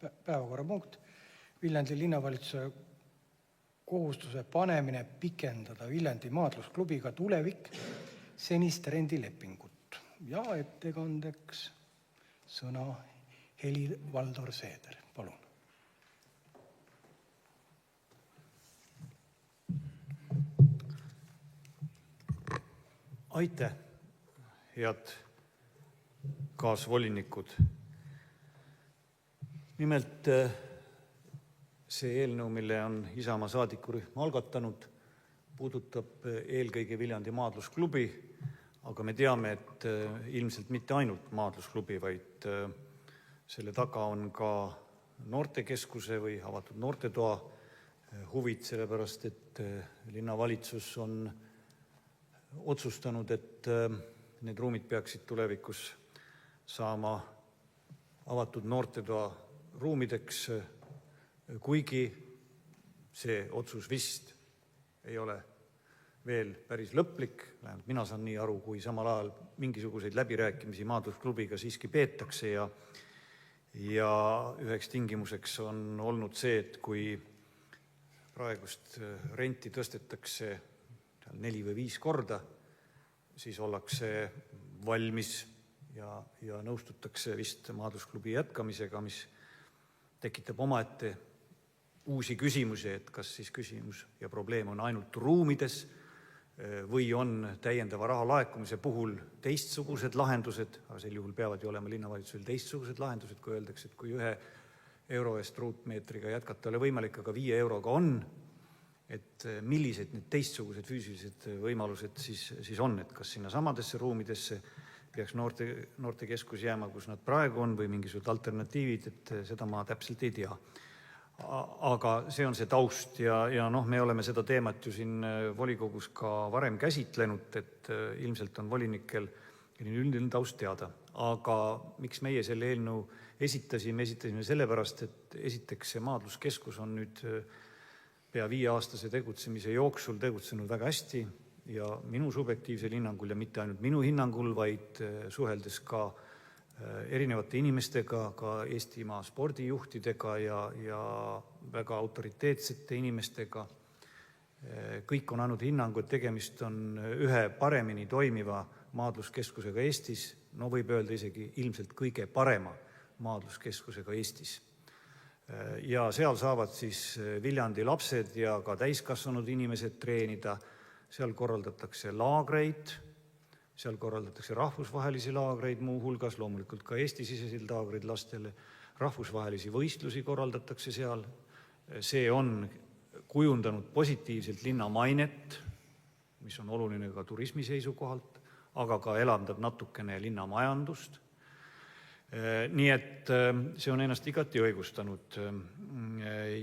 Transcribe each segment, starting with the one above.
päevakorrapunkt. Viljandi linnavalitsuse kohustuse panemine pikendada Viljandi maadlusklubiga tulevik senist rendilepingut. Ja ettekandeks sõna Helir-Valdor Seeder. Palun. Aitäh, head kaasvolinikud. Nimelt see eelnõu, mille on Isamaa saadikurühm algatanud, puudutab eelkõige Viljandi maadlusklubi, aga me teame, et ilmselt mitte ainult maadlusklubi, vaid selle taga on ka noortekeskuse või avatud noortetoa huvid, sellepärast et linnavalitsus on otsustanud, et need ruumid peaksid tulevikus saama avatud noortetoa ruumideks, kuigi see otsus vist ei ole veel päris lõplik, vähemalt mina saan nii aru, kui samal ajal mingisuguseid läbirääkimisi maadlusklubiga siiski peetakse ja üheks tingimuseks on olnud see, et kui praegust renti tõstetakse 4 või 5 korda, siis ollakse valmis ja nõustutakse vist maadlusklubi jätkamisega, mis tekitab omaette uusi küsimusi, et kas siis küsimus ja probleem on ainult ruumides või on täiendava raha laekumise puhul teistsugused lahendused, aga sel juhul peavad ju olema linnavalitsusel teistsugused lahendused, kui öeldakse, et kui 1 euro eest ruutmeetriga jätkata ei ole võimalik, aga 5 euroga on, et millised need teistsugused füüsilised võimalused siis on, et kas sinna samadesse ruumidesse peaks noortekeskus jääma, kus nad praegu on, või mingisugused alternatiivid, et seda ma täpselt ei tea. Aga see on see taust ja me oleme seda teemat ju siin volikogus ka varem käsitlenud, et ilmselt on volinikel üldine taust teada. Aga miks meie selle eelnõu esitasime sellepärast, et esiteks see maadluskeskus on nüüd pea 5-aastase tegutsemise jooksul tegutsenud väga hästi ja minu subjektiivsel hinnangul ja mitte ainult minu hinnangul, vaid suheldes ka erinevate inimestega, ka Eestimaa spordijuhtidega ja väga autoriteetsete inimestega. Kõik on andnud hinnangu, et tegemist on ühe paremini toimiva maadluskeskusega Eestis, võib öelda isegi ilmselt kõige parema maadluskeskusega Eestis. Ja seal saavad siis Viljandi lapsed ja ka täiskasvanud inimesed treenida, seal korraldatakse laagreid, seal korraldatakse rahvusvahelisi laagreid, muu hulgas loomulikult ka Eesti-siseseid laagreid lastele, rahvusvahelisi võistlusi korraldatakse seal. See on kujundanud positiivselt linna mainet, mis on oluline ka turismi seisukohalt, aga ka elavdab natukene linna majandust. Nii et see on ennast igati õigustanud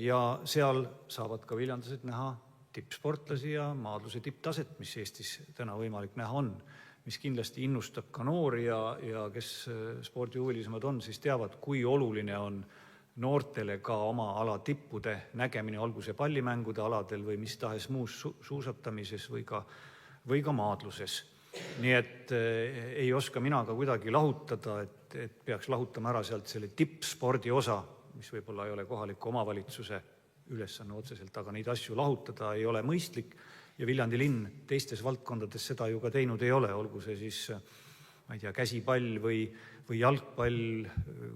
ja seal saavad ka viljandlased näha tippsportlasi ja maadluse tipptaset, mis Eestis täna võimalik näha on, mis kindlasti innustab ka noori ja kes spordihuvilised on, siis teavad, kui oluline on noortele ka oma ala tippude nägemine, olgu see pallimängude aladel või mis tahes muus suusatamises või ka maadluses. Nii et ei oska mina ka kuidagi lahutada, et peaks lahutama ära sealt selle tippspordi osa, mis võib-olla ei ole kohaliku omavalitsuse ülesanne otseselt, aga neid asju lahutada ei ole mõistlik ja Viljandi linn teistes valdkondades seda ju ka teinud ei ole, olgu see siis, ma ei tea, käsipall või jalgpall,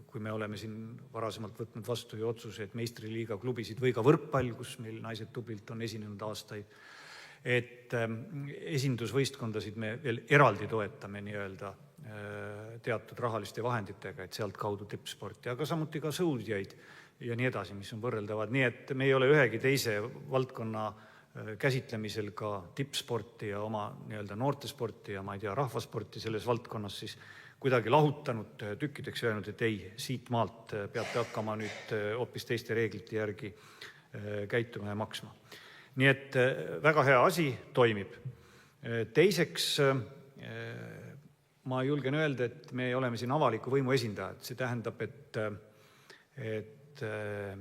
kui me oleme siin varasemalt võtnud vastu ju otsuse, et meistriliiga klubisid või ka võrkpall, kus meil naised tublilt on esinenud aastaid, et esindusvõistkondasid me veel eraldi toetame nii-öelda teatud rahaliste vahenditega, et sealt kaudu tippsporti, aga samuti ka sõudjaid ja nii edasi, mis on võrreldavad. Nii et me ei ole ühegi teise valdkonna käsitlemisel ka tippsporti ja oma nii-öelda noortesporti ja ma ei tea, rahvasporti selles valdkonnas siis kuidagi lahutanud tükkideks öelnud, et ei, siit maalt peate hakkama nüüd hoopis teiste reeglite järgi käituma ja maksma. Nii et väga hea asi toimib. Teiseks, ma julgen öelda, et me oleme siin avaliku võimu esindajad. See tähendab, et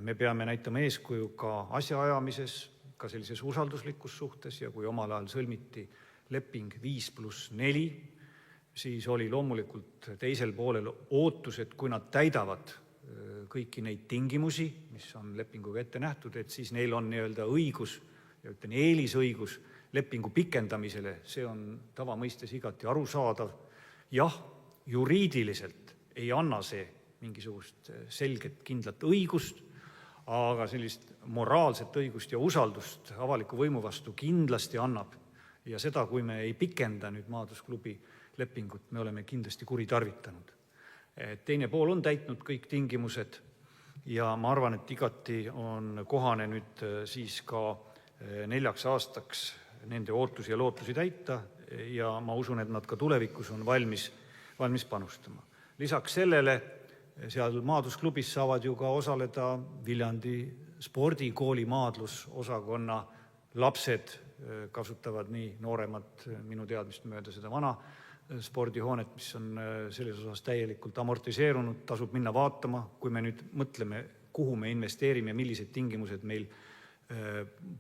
me peame näitama eeskuju ka asjaajamises, ka sellises usalduslikus suhtes ja kui omal ajal sõlmiti leping 5+4, siis oli loomulikult teisel poolel ootus, et kui nad täidavad kõiki neid tingimusi, mis on lepinguga ette nähtud, et siis neil on nii-öelda õigus ja ütlen eelisõigus lepingu pikendamisele, see on tavamõistes igati arusaadav. Jah, juriidiliselt ei anna see mingisugust selget kindlat õigust, aga sellist moraalset õigust ja usaldust avaliku võimu vastu kindlasti annab. Ja seda, kui me ei pikenda nüüd maadlusklubi lepingut, me oleme kindlasti kuritarvitanud. Teine pool on täitnud kõik tingimused ja ma arvan, et igati on kohane nüüd siis ka 4 aastaks nende ootusi ja lootusi täita ja ma usun, et nad ka tulevikus on valmis panustama. Lisaks sellele seal maadlusklubis saavad ju ka osaleda Viljandi spordikooli maadlusosakonna lapsed, kasutavad nii nooremad minu teadmist mööda seda vana spordihoonet, mis on selles osas täielikult amortiseerunud, tasub minna vaatama, kui me nüüd mõtleme, kuhu me investeerime, millised tingimused meil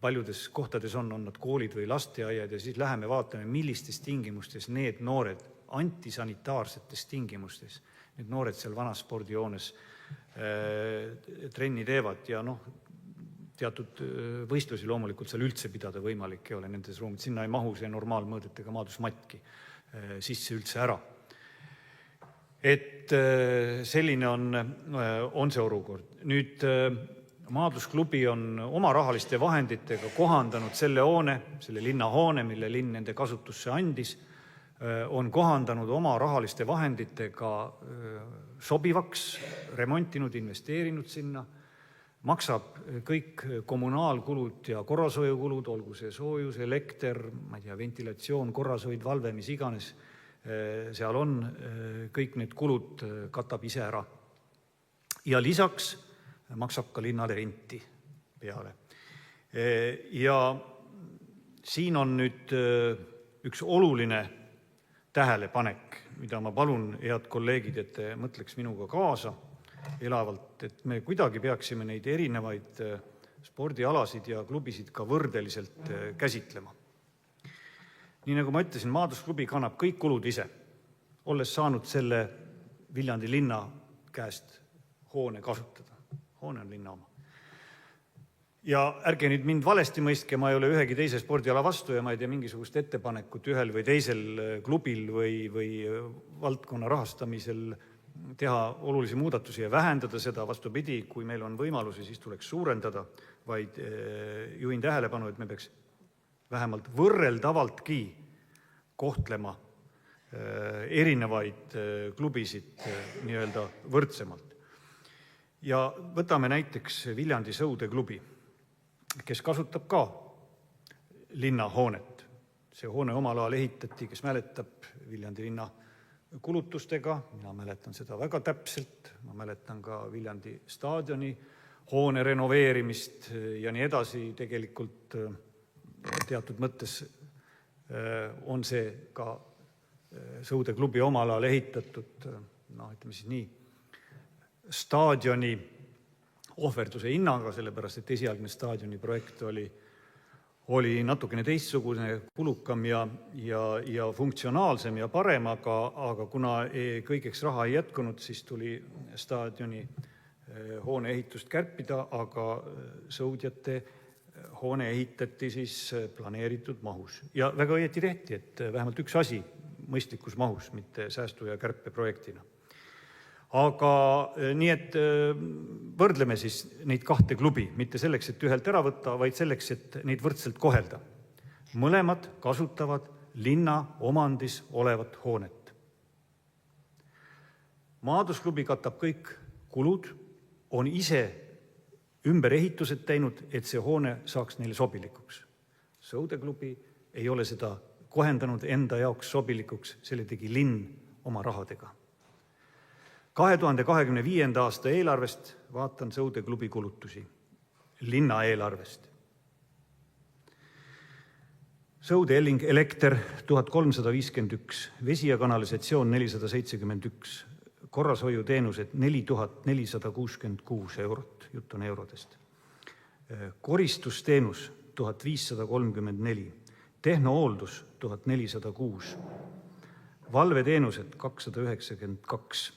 paljudes kohtades on nad koolid või lasteaiad ja siis läheme vaatame, millistes tingimustes need noored, antisanitaarsetes tingimustes, need noored seal vanas spordihoones trenni teevad ja teatud võistlusi loomulikult seal üldse pidada võimalik ei ole nendes ruumid, sinna ei mahu see normaalmõõdetega maadlusmatki sisse üldse ära. Et selline on see olukord. Nüüd maadlusklubi on oma rahaliste vahenditega kohandanud selle hoone, selle linnahoone, mille linn nende kasutusse andis, on kohandanud oma rahaliste vahenditega sobivaks, remontinud, investeerinud sinna, maksab kõik kommunaalkulud ja korrashoiukulud, olgu see soojus, elekter, ma ei tea, ventilatsioon, korrashoid, valve, mis iganes seal on, kõik need kulud katab ise ära. Ja lisaks maksab ka linnale renti peale. Ja siin on nüüd üks oluline tähelepanek, mida ma palun, head kolleegid, et te mõtleks minuga kaasa elavalt, et me kuidagi peaksime neid erinevaid spordialasid ja klubisid ka võrdeliselt käsitlema. Nii nagu ma ütlesin, maadlusklubi kannab kõik kulud ise, olles saanud selle Viljandi linna käest hoone kasutada. Hoone on linna oma. Ja ärge nüüd mind valesti mõistke, ma ei ole ühegi teise spordiala vastu ja ma ei tea mingisugust ettepanekut ühel või teisel klubil või valdkonna rahastamisel teha olulisi muudatusi ja vähendada seda, vastupidi, kui meil on võimalusi, siis tuleks suurendada, vaid juhin tähelepanu, et me peaks vähemalt võrreldavaltki kohtlema erinevaid klubisid nii-öelda võrdsemalt. Ja võtame näiteks Viljandi Sõudeklubi, kes kasutab ka linnahoonet. See hoone omal ajal ehitati, kes mäletab, Viljandi linna kulutustega, mina mäletan seda väga täpselt, ma mäletan ka Viljandi staadioni hoone renoveerimist ja nii edasi, tegelikult teatud mõttes on see ka Sõudeklubi omal ajal ehitatud, ütleme siis nii, staadioni ohverduse hinnaga, sellepärast et esialgne staadioni projekt oli natukene teistsugune, kulukam ja funktsionaalsem ja parem, aga kuna kõigeks raha ei jätkunud, siis tuli staadioni hoone ehitust kärpida, aga sõudjate hoone ehitati siis planeeritud mahus. Ja väga õieti tehti, et vähemalt üks asi mõistlikus mahus, mitte säästu- ja kärpeprojektina. Aga nii, et võrdleme siis neid kahte klubi, mitte selleks, et ühelt ära võtta, vaid selleks, et neid võrdselt kohelda. Mõlemad kasutavad linna omandis olevat hoonet. Maadlusklubi katab kõik kulud, on ise ümberehitused teinud, et see hoone saaks neile sobilikuks. Sõudeklubi ei ole seda kohendanud enda jaoks sobilikuks, selle tegi linn oma rahadega. 2025. aasta eelarvest vaatan Sõudeklubi kulutusi, linna eelarvest. Sõude Elling elekter 1351, vesi ja kanalisatsioon 471, korrashoiuteenused 4466 eurot, jutt on eurodest. Koristusteenus 1534, tehnooldus 1406, valveteenused 292,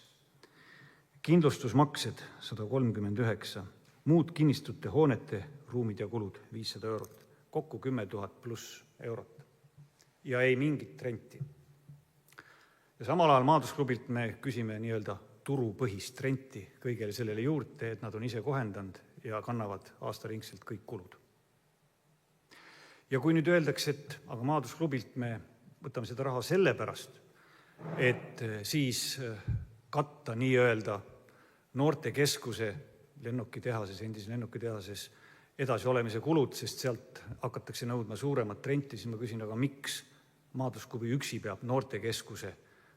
kindlustusmaksed 139, muud kinnistute, hoonete, ruumid ja kulud 500 eurot, kokku 10 000 pluss eurot. Ja ei mingit renti. Ja samal ajal majandusklubilt me küsime nii-öelda turupõhist renti kõigele sellele juurde, et nad on ise kohendanud ja kannavad aastaringselt kõik kulud. Ja kui nüüd öeldakse, et aga majandusklubilt me võtame seda raha sellepärast, et siis katta nii-öelda noortekeskuse lennukitehases, endise lennukitehases edasi olemise kulud, sest sealt hakatakse nõudma suuremat renti, siis ma küsin, aga miks majandusklubi üksi peab noortekeskuse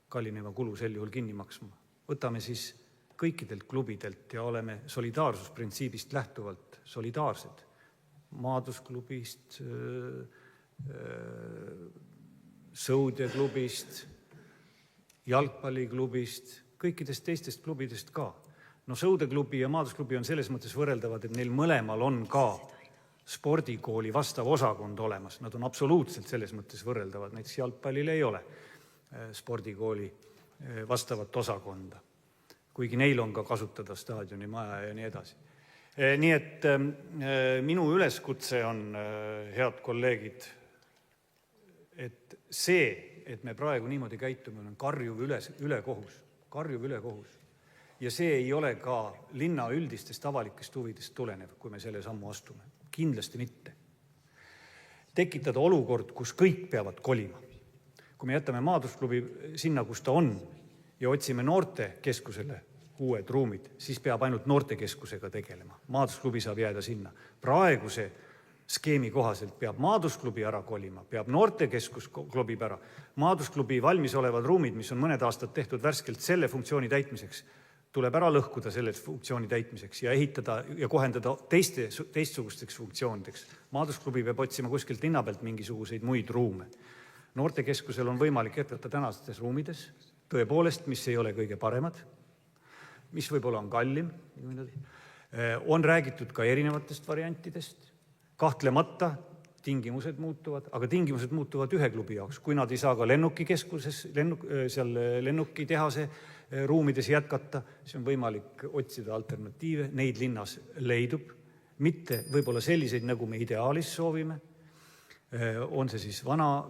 kallineva kulu sel juhul kinni maksma? Võtame siis kõikidelt klubidelt ja oleme solidaarsusprintsiibist lähtuvalt solidaarsed. Maadlusklubist, sõudeklubist, jalgpalliklubist, kõikidest teistest klubidest ka. No sõudeklubi ja maadlusklubi on selles mõttes võrreldavad, et neil mõlemal on ka spordikooli vastav osakond olemas. Nad on absoluutselt selles mõttes võrreldavad. Näiteks jalgpallil ei ole spordikooli vastavat osakonda, kuigi neil on ka kasutada staadioni maja ja nii edasi. Nii et minu üleskutse on, head kolleegid, et see, et me praegu niimoodi käitume, on karjuv ülekohus. Ja see ei ole ka linna üldistest avalikest huvidest tulenev, kui me selle sammu astume. Kindlasti mitte. Tekitada olukord, kus kõik peavad kolima. Kui me jätame maadlusklubi sinna, kus ta on, ja otsime noortekeskusele uued ruumid, siis peab ainult noortekeskusega tegelema. Maadlusklubi saab jääda sinna. Praeguse skeemi kohaselt peab maadlusklubi ära kolima, peab noortekeskus klubib ära. Maadlusklubi valmis olevad ruumid, mis on mõned aastad tehtud värskelt selle funktsiooni täitmiseks, tuleb ära lõhkuda selle funktsiooni täitmiseks ja ehitada ja kohendada teistsugusteks funktsioonideks. Maadlusklubi peab otsima kuskilt linna pealt mingisuguseid muid ruume. Noortekeskusel on võimalik jätkata tänastes ruumides, tõepoolest, mis ei ole kõige paremad, mis võib-olla on kallim. On räägitud ka erinevatest variantidest. Kahtlemata tingimused muutuvad, aga tingimused muutuvad ühe klubi jaoks. Kui nad ei saa ka lennukikeskuses, seal lennukitehase ruumides jätkata, siis on võimalik otsida alternatiive. Neid linnas leidub, mitte võib-olla selliseid, nagu me ideaalis soovime. On see siis vana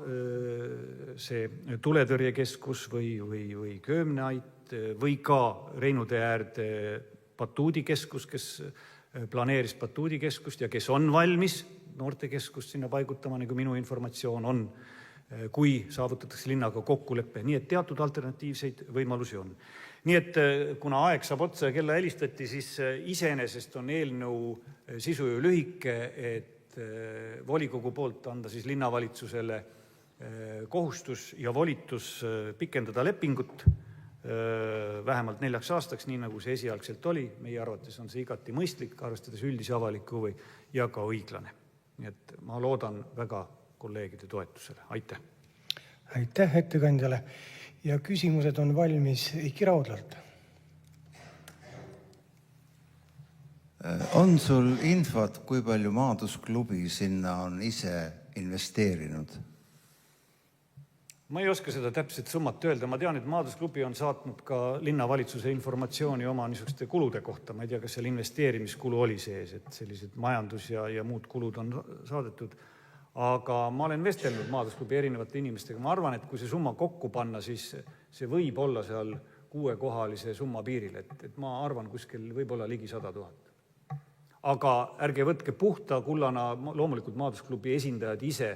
see tuletõrjekeskus või Köömneait või ka Reinude äärde batuudikeskus, kes planeeris batuudikeskust ja kes on valmis noortekeskust sinna paigutama, nagu minu informatsioon on, kui saavutatakse linnaga kokkuleppe. Nii et teatud alternatiivseid võimalusi on. Nii et kuna aeg saab otsa ja kella helistati, siis iseenesest on eelnõu sisu ju lühike, et volikogu poolt anda siis linnavalitsusele kohustus ja volitus pikendada lepingut vähemalt 4 aastaks, nii nagu see esialgselt oli. Meie arvates on see igati mõistlik, arvestades üldise avaliku huvi ja ka õiglane. Nii et ma loodan väga kolleegide toetusele. Aitäh! Aitäh ettekandjale ja küsimused on valmis Eiki Raudlalt. On sul infot, kui palju maadlusklubi sinna on ise investeerinud? Ma ei oska seda täpset summat öelda. Ma tean, et maadlusklubi on saatnud ka linnavalitsuse informatsiooni oma niisuguste kulude kohta. Ma ei tea, kas seal investeerimiskulu oli sees, et sellised majandus ja muud kulud on saadetud. Aga ma olen vestelnud maadlusklubi erinevate inimestega. Ma arvan, et kui see summa kokku panna, siis see võib olla seal 6-kohalise summa piiril. Et ma arvan, kuskil võib olla ligi 100 000. Aga ärge võtke puhta kullana, loomulikult maadlusklubi esindajad ise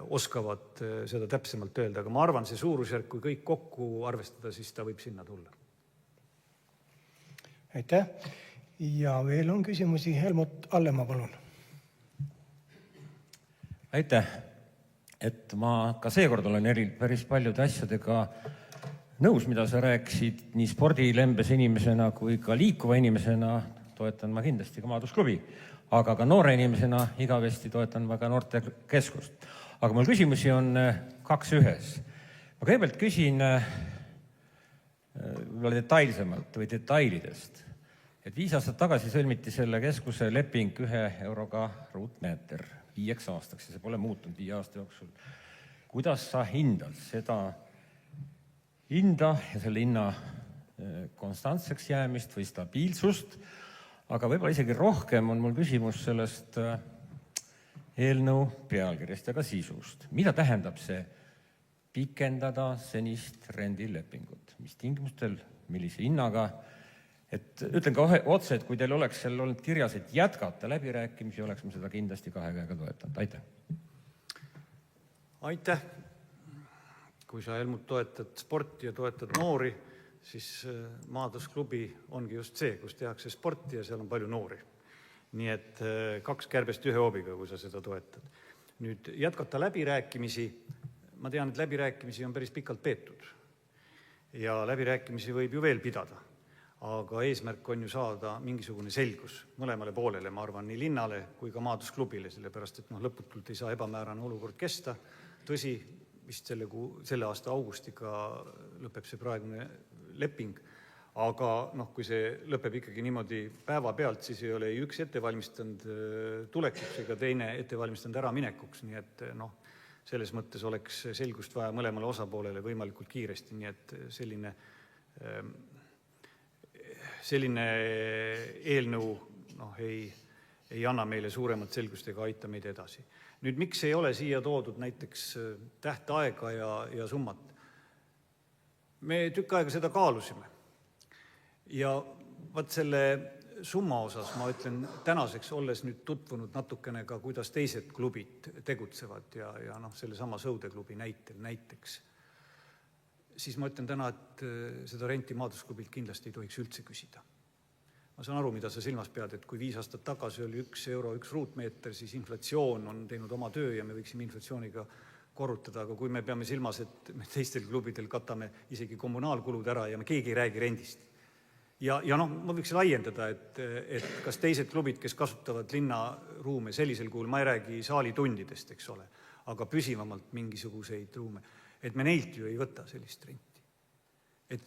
oskavad seda täpsemalt öelda, aga ma arvan, see suurusjärk, kui kõik kokku arvestada, siis ta võib sinna tulla. Aitäh. Ja veel on küsimusi. Helmut Hallemaa, palun. Aitäh. Et ma ka seekord olen päris paljude asjadega nõus, mida sa rääkisid nii spordilembes inimesena kui ka liikuva inimesena. Toetan ma kindlasti ka maadlusklubi, aga ka noore inimesena igavesti toetan ma ka noortekeskust. Aga mul küsimusi on 2 ühes. Ma kõigepealt küsin detailsemalt või detailidest, et 5 aastat tagasi sõlmiti selle keskuse leping 1 euroga ruutmeeter 5 aastaks ja see pole muutunud 5 aasta jooksul. Kuidas sa hindad seda hinda ja selle hinna konstantseks jäämist või stabiilsust, aga võib-olla isegi rohkem on mul küsimus sellest eelnõu pealkirjast ja ka sisust. Mida tähendab see pikendada senist rendilepingut? Mis tingimustel, millise hinnaga? Et ütlen ka otse, et kui teil oleks seal olnud kirjas, et jätkata läbirääkimisi, oleks ma seda kindlasti 2 käega toetanud. Aitäh! Aitäh! Kui sa, Helmut, toetad sporti ja toetad noori, siis Maadusklubi ongi just see, kus tehakse sporti ja seal on palju noori. Nii et 2 kärbest 1 hoobiga, kui sa seda toetad. Nüüd jätkata läbirääkimisi. Ma tean, et läbirääkimisi on päris pikalt peetud. Ja läbirääkimisi võib ju veel pidada. Aga eesmärk on ju saada mingisugune selgus mõlemale poolele, ma arvan, nii linnale kui ka Maadusklubile, sellepärast et lõputult ei saa ebamäärane olukord kesta. Tõsi, vist selle aasta augustiga lõpeb see praegune leping, aga kui see lõpeb ikkagi niimoodi päeva pealt, siis ei ole üks ettevalmistanud tulekuks ega teine ettevalmistanud ära minekuks, nii et selles mõttes oleks selgust vaja mõlemale osapoolele võimalikult kiiresti, nii et selline eelnõu ei anna meile suuremat selgust ega aita meid edasi. Nüüd, miks ei ole siia toodud näiteks tähtaega ja summat? Me tükk aega seda kaalusime. Ja vaat selle summa osas ma ütlen tänaseks, olles nüüd tutvunud natukene ka, kuidas teised klubid tegutsevad ja selle sama Sõudeklubi näiteks, siis ma ütlen täna, et seda renti Maadusklubilt kindlasti ei tohiks üldse küsida. Ma saan aru, mida sa silmas pead, et kui 5 aastat tagasi oli 1 euro 1 ruutmeeter, siis inflatsioon on teinud oma töö ja me võiksime inflatsiooniga korrutada, aga kui me peame silmas, et me teistel klubidel katame isegi kommunaalkulud ära ja me keegi ei räägi rendist. Ja ma võiks laiendada, et kas teised klubid, kes kasutavad linnaruume sellisel kuul, ma ei räägi saalitundidest, eks ole, aga püsivamalt mingisuguseid ruume, et me neilt ju ei võta sellist renti. Et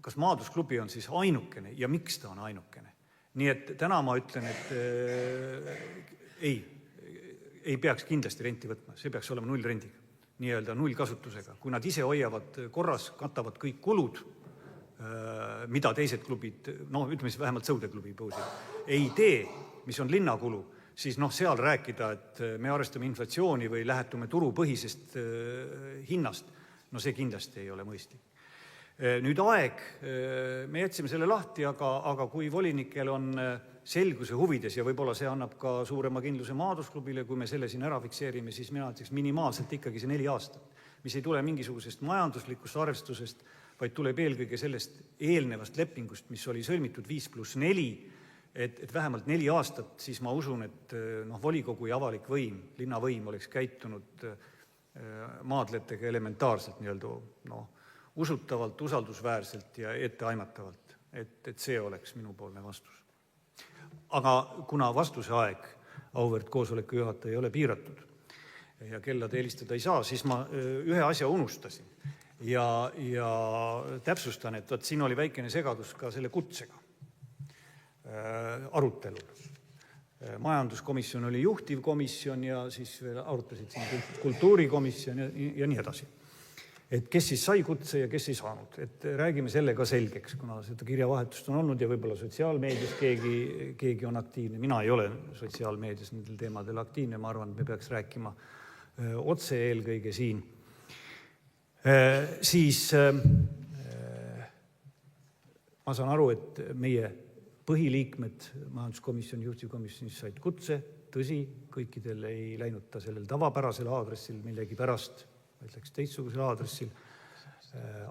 kas Maadusklubi on siis ainukene ja miks ta on ainukene? Nii et täna ma ütlen, et ei peaks kindlasti renti võtma, see peaks olema nullrendiga, nii-öelda nullkasutusega. Kui nad ise hoiavad korras, katavad kõik kulud, mida teised klubid, ütleme siis vähemalt Sõudeklubi põusil, ei tee, mis on linnakulu, siis seal rääkida, et me arvestame inflatsiooni või lähetume turupõhisest hinnast, see kindlasti ei ole mõistlik. Nüüd aeg, me jätsime selle lahti, aga kui volinikel on selguse huvides ja võib-olla see annab ka suurema kindluse Maadusklubile, kui me selle siin ära fikseerime, siis mina ütleks minimaalselt ikkagi see 4 aastat, mis ei tule mingisugusest majanduslikust arvestusest, vaid tuleb eelkõige sellest eelnevast lepingust, mis oli sõlmitud 5+4, et vähemalt 4 aastat, siis ma usun, et volikogu ja avalik võim, linnavõim oleks käitunud maadletega elementaarselt, usutavalt, usaldusväärselt ja etteaimatavalt, et see oleks minupoolne vastus. Aga kuna vastuse aeg, auväärt koosoleku juhataja, ei ole piiratud ja kella te helistada ei saa, siis ma ühe asja unustasin ja täpsustan, et siin oli väikene segadus ka selle kutsega arutelul. Majanduskomisjon oli juhtivkomisjon ja siis veel arutasid siin kultuurikomisjon ja nii edasi. Et kes siis sai kutse ja kes ei saanud. Et räägime selle ka selgeks, kuna seda kirjavahetust on olnud ja võib-olla sotsiaalmeedias keegi on aktiivne. Mina ei ole sotsiaalmeedias nendel teemadel aktiivne, ma arvan, et me peaks rääkima otse eelkõige siin. Siis ma saan aru, et meie põhiliikmed majanduskomisjoni juhtivkomisjonis said kutse, tõsi, kõikidel ei läinud ta sellel tavapärasel aadressil millegi pärast, vaid läks teistsugusel aadressil.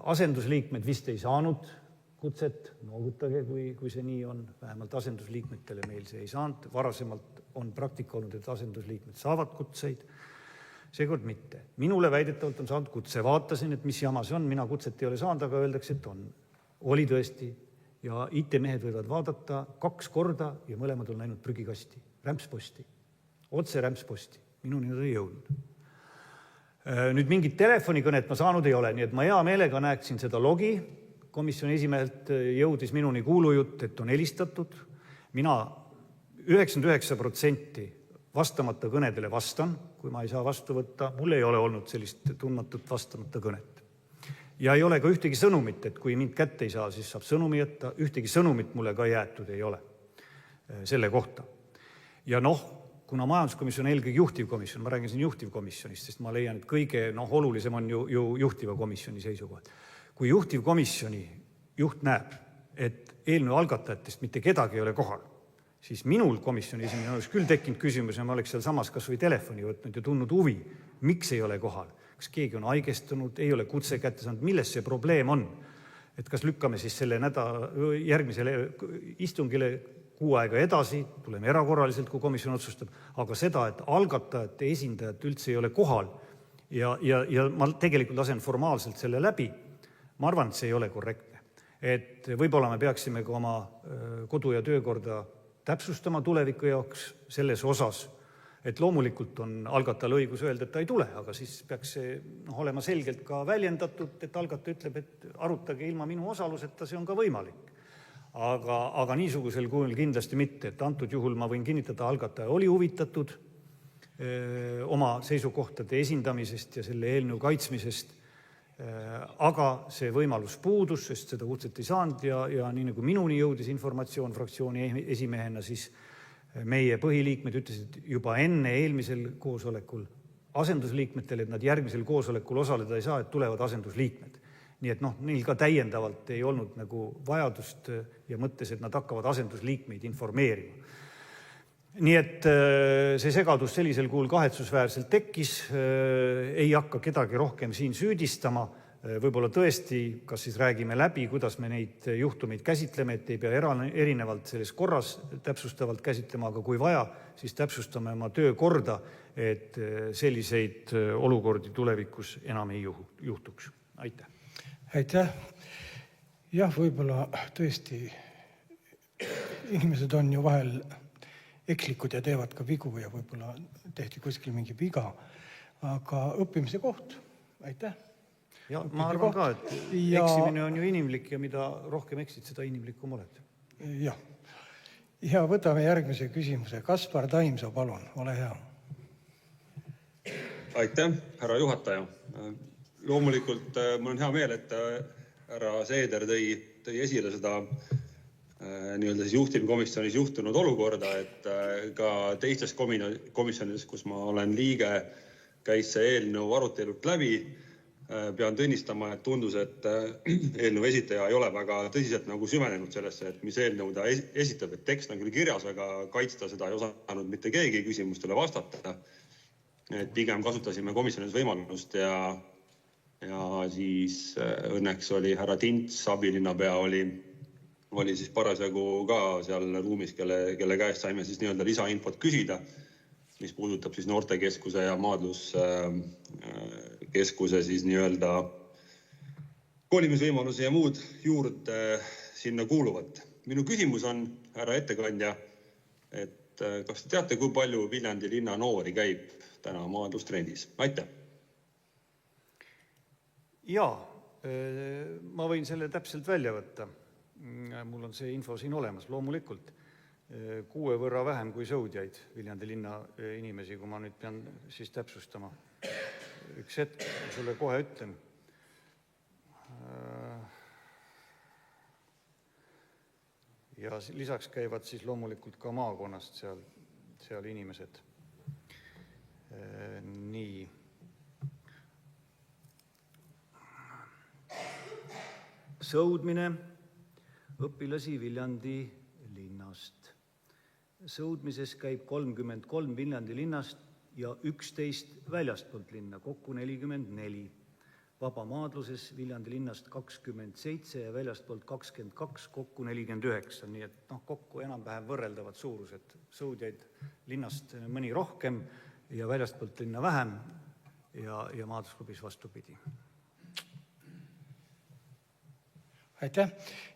Asendusliikmed vist ei saanud kutset, noogutage, kui see nii on, vähemalt asendusliikmetele meil see ei saanud, varasemalt on praktika olnud, et asendusliikmed saavad kutseid, seekord mitte. Minule väidetavalt on saanud kutse, vaatasin, et mis jama see on, mina kutset ei ole saanud, aga öeldakse, et oli tõesti. Ja IT-mehed võivad vaadata 2 korda ja mõlemad on läinud prügikasti, rämpsposti, otse rämpsposti, minuni nad ei jõudnud. Nüüd mingit telefonikõnet ma saanud ei ole, nii et ma hea meelega näeksin seda logi, komisjoni esimehelt jõudis minuni kuulujutt, et on helistatud, mina 99% vastamata kõnedele vastan, kui ma ei saa vastu võtta, mul ei ole olnud sellist tundmatut vastamata kõnet. Ja ei ole ka ühtegi sõnumit, et kui mind kätte ei saa, siis saab sõnumi jätta. Ühtegi sõnumit mulle ka jäetud ei ole selle kohta. Ja kuna majanduskomisjon on eelkõige juhtivkomisjon, ma räägin siin juhtivkomisjonist, sest ma leian, et kõige olulisem on ju juhtiva komisjoni seisukohad. Kui juhtivkomisjoni juht näeb, et eelnõu algatajatest mitte kedagi ei ole kohal, siis minul komisjoni esimene oleks küll tekkinud küsimus ja ma oleks seal samas kas või telefoni võtnud ja tundnud huvi, miks ei ole kohal. Kas keegi on haigestunud, ei ole kutse kätte saanud, milles see probleem on? Et kas lükkame siis selle järgmisele istungile kuu aega edasi, tuleme erakorraliselt, kui komisjon otsustab, aga seda, et algatajate esindajad üldse ei ole kohal ja ma tegelikult lasen formaalselt selle läbi, ma arvan, et see ei ole korrektne. Et võib-olla me peaksime ka oma kodu- ja töökorda täpsustama tuleviku jaoks selles osas, et loomulikult on algatajal õigus öelda, et ta ei tule, aga siis peaks see olema selgelt ka väljendatud, et algataja ütleb, et arutage ilma minu osaluseta, see on ka võimalik. Aga niisugusel kujul kindlasti mitte, et antud juhul ma võin kinnitada, algataja oli huvitatud oma seisukohtade esindamisest ja selle eelnõu kaitsmisest, aga see võimalus puudus, sest seda kutset ei saanud ja nii nagu minuni jõudis informatsioon fraktsiooni esimehena, siis meie põhiliikmed ütlesid juba enne eelmisel koosolekul asendusliikmetele, et nad järgmisel koosolekul osaleda ei saa, et tulevad asendusliikmed. Nii et neil ka täiendavalt ei olnud nagu vajadust ja mõttes, et nad hakkavad asendusliikmeid informeerima. Nii et see segadus sellisel kuul kahetsusväärselt tekkis, ei hakka kedagi rohkem siin süüdistama, võib-olla tõesti, kas siis räägime läbi, kuidas me neid juhtumeid käsitleme, et ei pea erinevalt selles korras täpsustavalt käsitlema, aga kui vaja, siis täpsustame oma töökorda, et selliseid olukordi tulevikus enam ei juhtuks. Aitäh! Aitäh! Jah, võib-olla tõesti inimesed on ju vahel ekslikud ja teevad ka vigu ja võib-olla tehti kuskil mingi viga, aga õppimise koht. Aitäh! Ja ma arvan ka, et eksimine on ju inimlik ja mida rohkem eksid, seda inimlikum oled. Jah. Ja võtame järgmise küsimuse. Kaspar Taimsoo, palun, ole hea. Aitäh, härra juhataja. Loomulikult mul on hea meel, et härra Seeder tõi esile seda nii-öelda siis juhtivkomisjonis juhtunud olukorda, et ka teistes komisjonides, kus ma olen liige, käis see eelnõu arutelult läbi. Pean tunnistama, et tundus, et eelnõu esitaja ei ole väga tõsiselt nagu süvenenud sellesse, et mis eelnõu ta esitab, et tekst on küll kirjas, aga kaitsta seda ei osanud mitte keegi küsimustele vastata. Et pigem kasutasime komisjonis võimalust ja siis õnneks oli härra Tints, abilinnapea oli siis parasjagu ka seal ruumis, kelle käest saime siis nii-öelda lisainfot küsida, mis puudutab siis noortekeskuse ja maadluskeskuse siis nii-öelda kolimisvõimalusi ja muud juurde sinna kuuluvat. Minu küsimus on, härra ettekandja, et kas te teate, kui palju Viljandi linna noori käib täna maadlustrendis? Aitäh! Jaa, ma võin selle täpselt välja võtta. Mul on see info siin olemas, loomulikult 6 võrra vähem kui sõudjaid Viljandi linna inimesi, kui ma nüüd pean siis täpsustama. Üks hetk, sulle kohe ütlen. Ja lisaks käivad siis loomulikult ka maakonnast seal inimesed. Nii. Sõudmine õpilasi Viljandi linnast. Sõudmises käib 33 Viljandi linnast ja 11 väljastpoolt linna, kokku 44. Vabamaadluses Viljandi linnast 27 ja väljastpoolt 22, kokku 49. Nii et kokku enam-vähem võrreldavad suurused. Sõudjaid linnast mõni rohkem ja väljastpoolt linna vähem ja maadlusklubis vastupidi. Aitäh.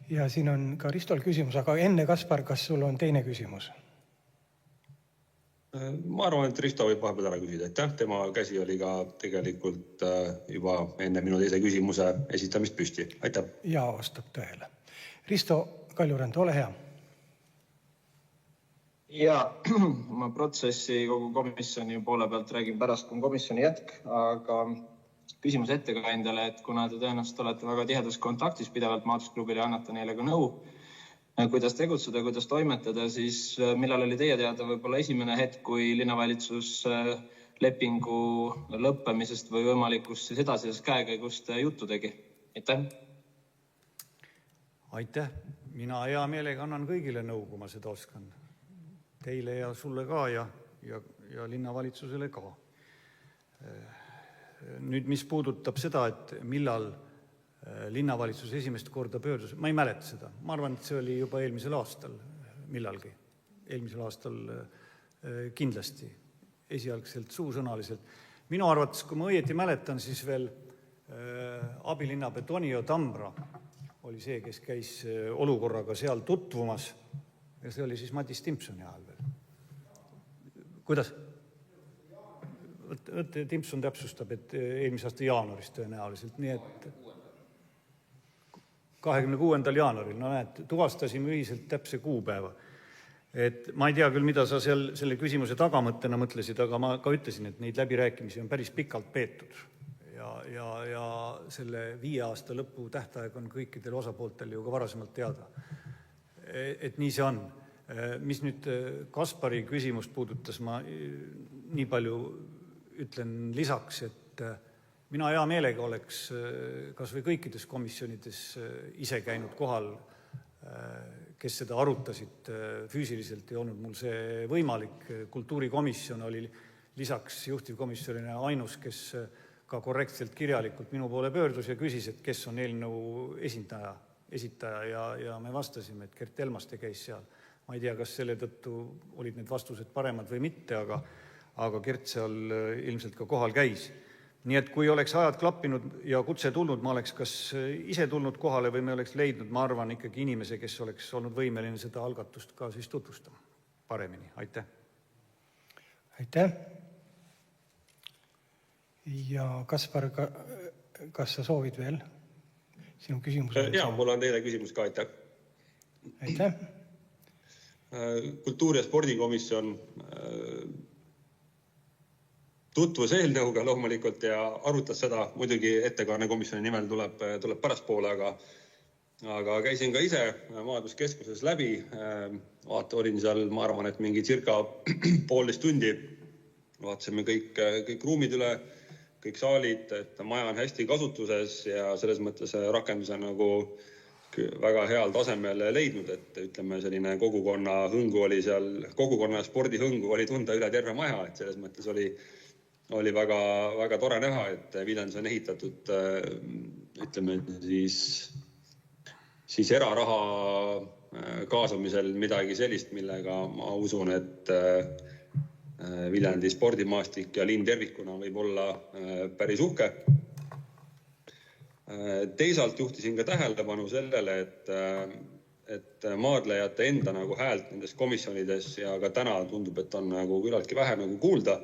Ja siin on ka Ristol küsimus, aga enne Kaspar, kas sul on teine küsimus? Ma arvan, et Risto võib vahepeal ära küsida. Aitäh, tema käsi oli ka tegelikult juba enne minu teise küsimuse esitamist püsti. Aitäh. Ja vastab tõele. Risto Kaljurand, ole hea. Ja ma protsessi kogu komisjoni poole pealt räägin pärast, kui komisjoni jätk, aga küsimus ettekandjale, et kuna te tõenäoliselt olete väga tihedas kontaktis pidevalt maadlusklubile ja annate neile ka nõu, kuidas tegutseda, kuidas toimetada, siis millal oli teie teada võib-olla esimene hetk, kui linnavalitsus lepingu lõppemisest või võimalikust siis edasisest käekäigust juttu tegi? Aitäh! Aitäh! Mina hea meelega annan kõigile nõu, kui ma seda oskan. Teile ja sulle ka ja linnavalitsusele ka. Nüüd, mis puudutab seda, et millal linnavalitsus esimest korda pöördus, ma ei mäleta seda. Ma arvan, et see oli juba eelmisel aastal millalgi. Eelmisel aastal kindlasti, esialgselt suusõnaliselt. Minu arvates, kui ma õieti mäletan, siis veel abilinnapea Tonio Tambra oli see, kes käis olukorraga seal tutvumas ja see oli siis Madis Timpsoni ajal veel. Kuidas? Timpson täpsustab, et eelmise aasta jaanuaris tõenäoliselt, nii et 26. jaanuaril, no näed, tuvastasime ühiselt täpse kuupäeva. Et ma ei tea küll, mida sa seal selle küsimuse tagamõttena mõtlesid, aga ma ka ütlesin, et neid läbirääkimisi on päris pikalt peetud ja selle 5 aasta lõpu tähtaeg on kõikidel osapooltel ju ka varasemalt teada. Et nii see on. Mis nüüd Kaspari küsimust puudutas, ma nii palju ütlen lisaks, et mina hea meelega oleks kas või kõikides komisjonides ise käinud kohal, kes seda arutasid füüsiliselt, ei olnud mul see võimalik. Kultuurikomisjon oli lisaks juhtivkomisjonile ainus, kes ka korrektselt kirjalikult minu poole pöördus ja küsis, et kes on eelnõu esitaja ja me vastasime, et Gert Elmaste käis seal. Ma ei tea, kas selle tõttu olid need vastused paremad või mitte, aga Gert seal ilmselt ka kohal käis. Nii et kui oleks ajad klappinud ja kutse tulnud, ma oleks kas ise tulnud kohale või me oleks leidnud, ma arvan, ikkagi inimese, kes oleks olnud võimeline seda algatust ka siis tutvustama paremini. Aitäh! Aitäh! Ja Kaspar, kas sa soovid veel? Sinu küsimus oli... Jaa, mul on teile küsimus ka, aitäh! Aitäh! Kultuuri- ja spordikomisjon tutvus eelnõuga loomulikult ja arutas seda, muidugi ettekanne komisjoni nimel tuleb pärastpoole, aga käisin ka ise majanduskeskuses läbi, olin seal, ma arvan, et mingi circa 1,5 tundi, vaatasime kõik ruumid üle, kõik saalid, et maja on hästi kasutuses ja selles mõttes rakenduse nagu väga heal tasemel leidnud, et ütleme selline kogukonna hõngu oli seal, kogukonna spordihõngu oli tunda üle terve maja, et selles mõttes oli väga, väga tore näha, et Viljandis on ehitatud, ütleme siis eraraha kaasamisel midagi sellist, millega ma usun, et Viljandi spordimaastik ja linn tervikuna võib olla päris uhke. Teisalt juhtisin ka tähelepanu sellele, et maadlejate enda nagu häält nendes komisjonides ja ka täna tundub, et on nagu küllaltki vähe nagu kuulda.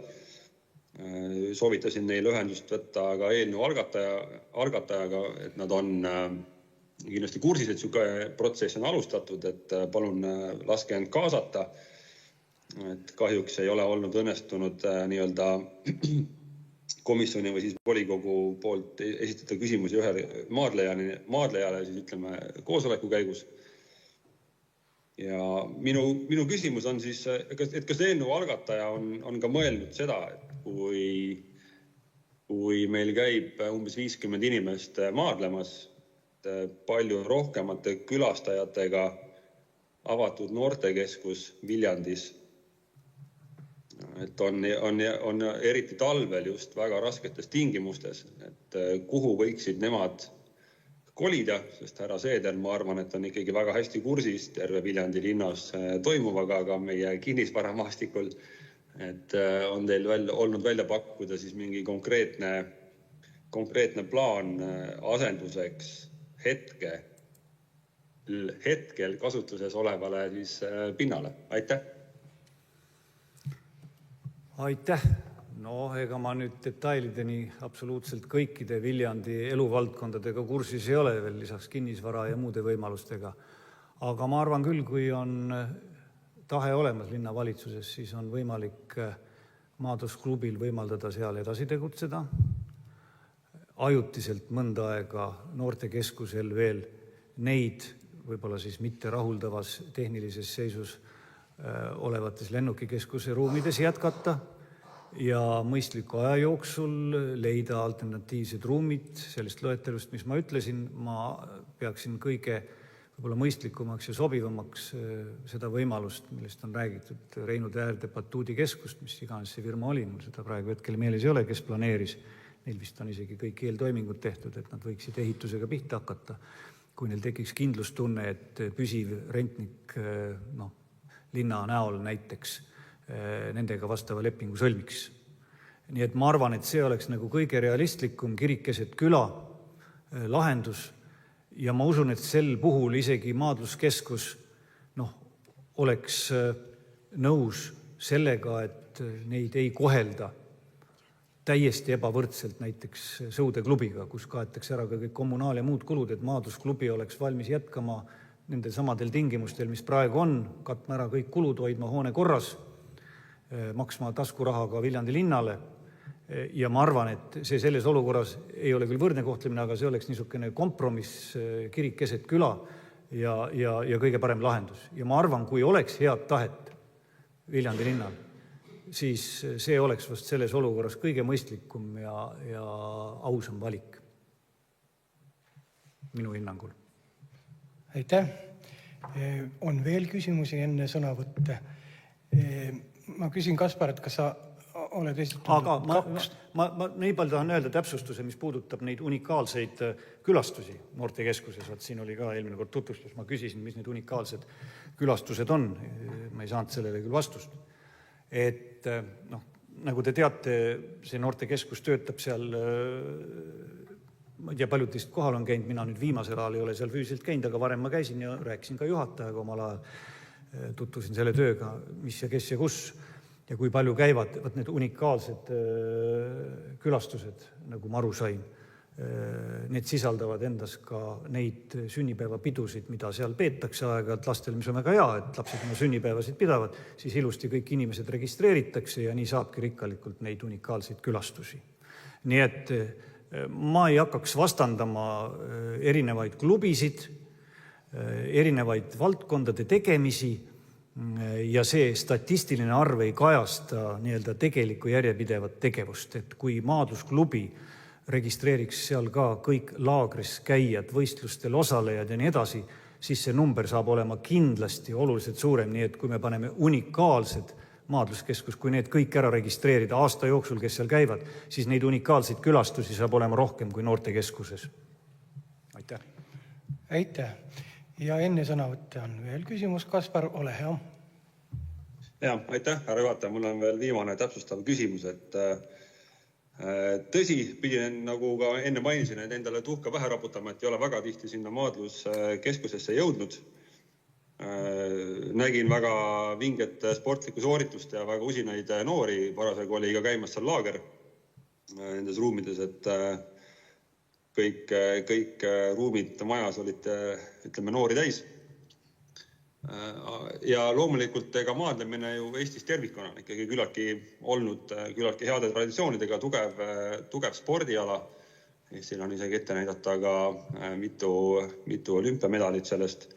Soovitasin neile ühendust võtta ka eelnõu algatajaga, et nad on kindlasti kursis, et selline protsess on alustatud, et palun laske end kaasata. Et kahjuks ei ole olnud õnnestunud nii-öelda komisjoni või siis volikogu poolt esitada küsimusi ühele maadlejale siis ütleme koosoleku käigus. Ja minu küsimus on siis, et kas eelnõu algataja on ka mõelnud seda, et kui meil käib umbes 50 inimest maadlemas, palju rohkemate külastajatega avatud noortekeskus Viljandis, et on eriti talvel just väga rasketes tingimustes, et kuhu võiksid nemad kolida, sest härra Seeder, ma arvan, et on ikkagi väga hästi kursis terve Viljandi linnas toimuvaga, aga meie kinnisvaramaastikul, et on teil olnud välja pakkuda siis mingi konkreetne plaan asenduseks hetkel kasutuses olevale siis pinnale. Aitäh! Aitäh! No ega ma nüüd detailideni absoluutselt kõikide Viljandi eluvaldkondadega kursis ei ole veel lisaks kinnisvara ja muude võimalustega. Aga ma arvan küll, kui on tahe olemas linnavalitsuses, siis on võimalik maadlusklubil võimaldada seal edasi tegutseda. ajutiselt mõnda aega noortekeskusel veel neid võib-olla siis mitte rahuldavas tehnilises seisus olevates lennukikeskuse ruumides jätkata ja mõistliku aja jooksul leida alternatiivsed ruumid sellest loetelust, mis ma ütlesin. Ma peaksin kõige võib-olla mõistlikumaks ja sobivamaks seda võimalust, millest on räägitud, Reinu Täärde batuudikeskust, mis iganes see firma oli, mul seda praegu hetkel meeles ei ole, kes planeeris. Neil vist on isegi kõik eeltoimingud tehtud, et nad võiksid ehitusega pihta hakata, kui neil tekiks kindlustunne, et püsiv rentnik linna näol näiteks nendega vastava lepingu sõlmiks. Nii et ma arvan, et see oleks nagu kõige realistlikum kirik keset küla lahendus ja ma usun, et sel puhul isegi maadluskeskus oleks nõus sellega, et neid ei kohelda täiesti ebavõrdselt näiteks sõudeklubiga, kus kaetakse ära ka kõik kommunaal- ja muud kulud, et maadlusklubi oleks valmis jätkama nendel samadel tingimustel, mis praegu on, katma ära kõik kulud, hoidma hoone korras, maksma taskurahaga Viljandi linnale. Ja ma arvan, et see selles olukorras ei ole küll võrdne kohtlemine, aga see oleks niisugune kompromiss kirik keset küla ja kõige parem lahendus. Ja ma arvan, kui oleks head tahet Viljandi linnal, siis see oleks vast selles olukorras kõige mõistlikum ja ausam valik minu hinnangul. Aitäh. On veel küsimusi enne sõnavõtte? Ma küsin, Kaspar, et kas sa oled esitanud Aga ma nii palju tahan öelda täpsustuse, mis puudutab neid unikaalseid külastusi noortekeskuses. Siin oli ka eelmine kord tutvustus, ma küsisin, mis need unikaalsed külastused on. Ma ei saanud sellele küll vastust. Et nagu te teate, see noortekeskus töötab seal, ma ei tea, paljud teist kohal on käinud, mina nüüd viimasel ajal ei ole seal füüsiliselt käinud, aga varem ma käisin ja rääkisin ka juhatajaga omal ajal, tutvusin selle tööga, mis ja kes ja kus ja kui palju käivad need unikaalsed külastused, nagu ma aru sain. Need sisaldavad endas ka neid sünnipäevapidusid, mida seal peetakse aeg-ajalt lastel, mis on väga hea, et lapsed oma sünnipäevasid pidavad, siis ilusti kõik inimesed registreeritakse ja nii saabki rikkalikult neid unikaalseid külastusi. Nii et ma ei hakkaks vastandama erinevaid klubisid, erinevaid valdkondade tegemisi ja see statistiline arv ei kajasta nii-öelda tegelikku järjepidevat tegevust, et kui maadlusklubi registreeriks seal ka kõik laagris käijad, võistlustel osalejad ja nii edasi, siis see number saab olema kindlasti oluliselt suurem. Nii et kui me paneme unikaalsed maadluskeskus, kui need kõik ära registreerida aasta jooksul, kes seal käivad, siis neid unikaalseid külastusi saab olema rohkem kui noortekeskuses. Aitäh. Aitäh. Ja enne sõnavõtte on veel küsimus. Kaspar, ole hea. Ja, aitäh, härra juhataja. Mul on veel viimane täpsustav küsimus, et tõsi, pidin nagu ka enne mainisin, et endale tuhka pähe raputama, et ei ole väga tihti sinna maadluskeskusesse jõudnud. Nägin väga vinget sportlikku sooritust ja väga usinaid noori. Parasjagu oli ka käimas seal laager nendes ruumides, et kõik ruumid majas olid, ütleme, noori täis. Ja loomulikult ega maadlemine ju Eestis tervikuna on ikkagi olnud küllaltki heade traditsioonidega tugev spordiala. Eestil on isegi ette näidata ka mitu olümpiamedalit sellest.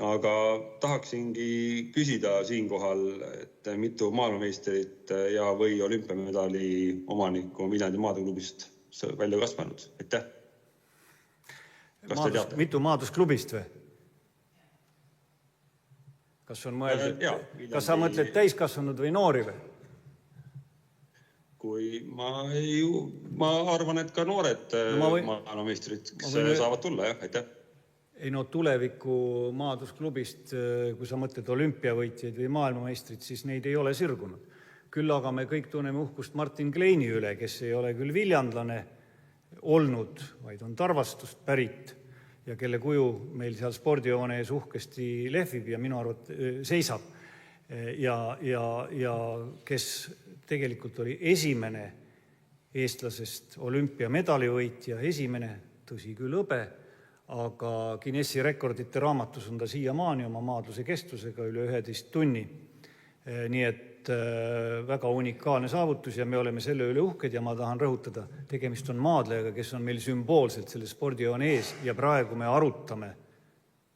Aga tahaksingi küsida siinkohal, et mitu maailmameistrit ja või olümpiamedali omanikku Viljandi maadlusklubist välja kasvanud. Aitäh. Kas te teate? Mitu maadlusklubist või? Kas on mõeldud, kas sa mõtled täiskasvanud või noori või? Ma arvan, et ka noored maailmameistrid saavad tulla, jah, aitäh. Ei no tuleviku maadlusklubist, kui sa mõtled olümpiavõitjaid või maailmameistrid, siis neid ei ole sirgunud. Küll aga me kõik tunneme uhkust Martin Kleini üle, kes ei ole küll viljandlane olnud, vaid on Tarvastust pärit ja kelle kuju meil seal spordihoone ees uhkesti lehvib ja minu arvates seisab. Ja kes tegelikult oli esimene eestlasest olümpiamedalivõitja, esimene, tõsi küll hõbe, aga Guinessi rekordite raamatus on ta siiamaani oma maadluse kestusega üle 11 tunni. Nii et et väga unikaalne saavutus ja me oleme selle üle uhked ja ma tahan rõhutada, tegemist on maadlejaga, kes on meil sümboolselt selle spordijoone ees ja praegu me arutame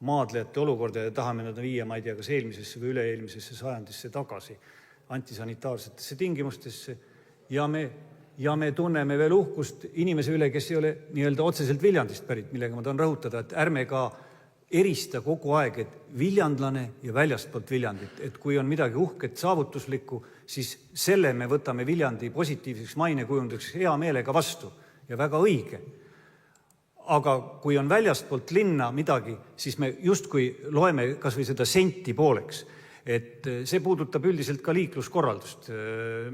maadlejate olukorda ja tahame nad viia, ma ei tea, kas eelmisesse või üle-eelmisesse sajandisse tagasi antisanitaarsetesse tingimustesse ja me tunneme veel uhkust inimese üle, kes ei ole nii-öelda otseselt Viljandist pärit, millega ma tahan rõhutada, et ärme ka erista kogu aeg, et viljandlane ja väljastpoolt Viljandit, et kui on midagi uhket, saavutuslikku, siis selle me võtame Viljandi positiivseks mainekujunduseks hea meelega vastu ja väga õige. Aga kui on väljastpoolt linna midagi, siis me justkui loeme kas või seda senti pooleks. Et see puudutab üldiselt ka liikluskorraldust,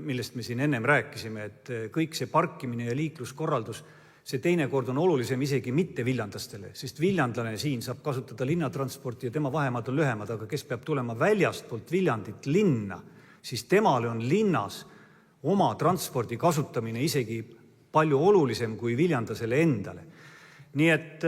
millest me siin ennem rääkisime, et kõik see parkimine ja liikluskorraldus, see teinekord on olulisem isegi mitte viljandlastele, sest viljandlane siin saab kasutada linnatransporti ja tema vahemaad on lühemad, aga kes peab tulema väljastpoolt Viljandit linna, siis temale on linnas oma transpordi kasutamine isegi palju olulisem kui viljandlasele endale. Nii et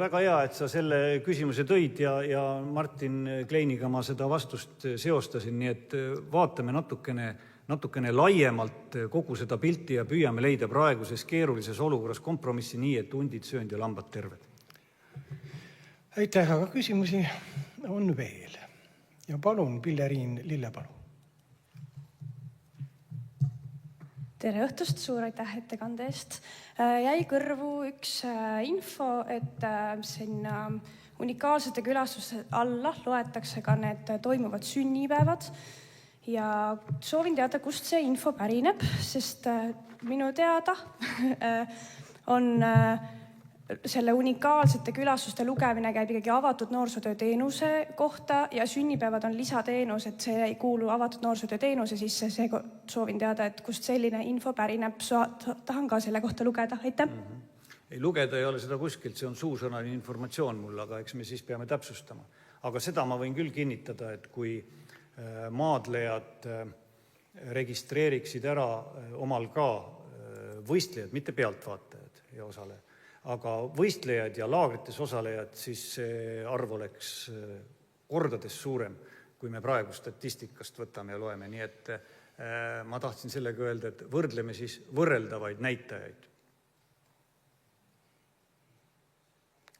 väga hea, et sa selle küsimuse tõid ja Martin Kleiniga ma seda vastust seostasin, nii et vaatame natukene laiemalt kogu seda pilti ja püüame leida praeguses keerulises olukorras kompromissi nii, et hundid söönud ja lambad terved. Aitäh, aga küsimusi on veel. Ja palun, Pilleriin Lillepalu. Tere õhtust, suur aitäh ettekande eest. Jäi kõrvu üks info, et sinna unikaalsete külastuste alla loetakse ka need toimuvad sünnipäevad. Ja soovin teada, kust see info pärineb, sest minu teada on selle unikaalsete külastuste lugemine käib ikkagi avatud noorsootöö teenuse kohta ja sünnipäevad on lisateenus, et see ei kuulu avatud noorsootöö teenuse sisse. See soovin teada, et kust selline info pärineb. Tahan ka selle kohta lugeda. Aitäh. Ei, lugeda ei ole seda kuskilt, see on suusõnaline informatsioon mul, aga eks me siis peame täpsustama. Aga seda ma võin küll kinnitada, et kui maadlejad registreeriksid ära omal ka võistlejad, mitte pealtvaatajad ja osalejad, aga võistlejad ja laagrites osalejad, siis see arv oleks kordades suurem, kui me praegu statistikast võtame ja loeme. Nii et ma tahtsin sellega öelda, et võrdleme siis võrreldavaid näitajaid.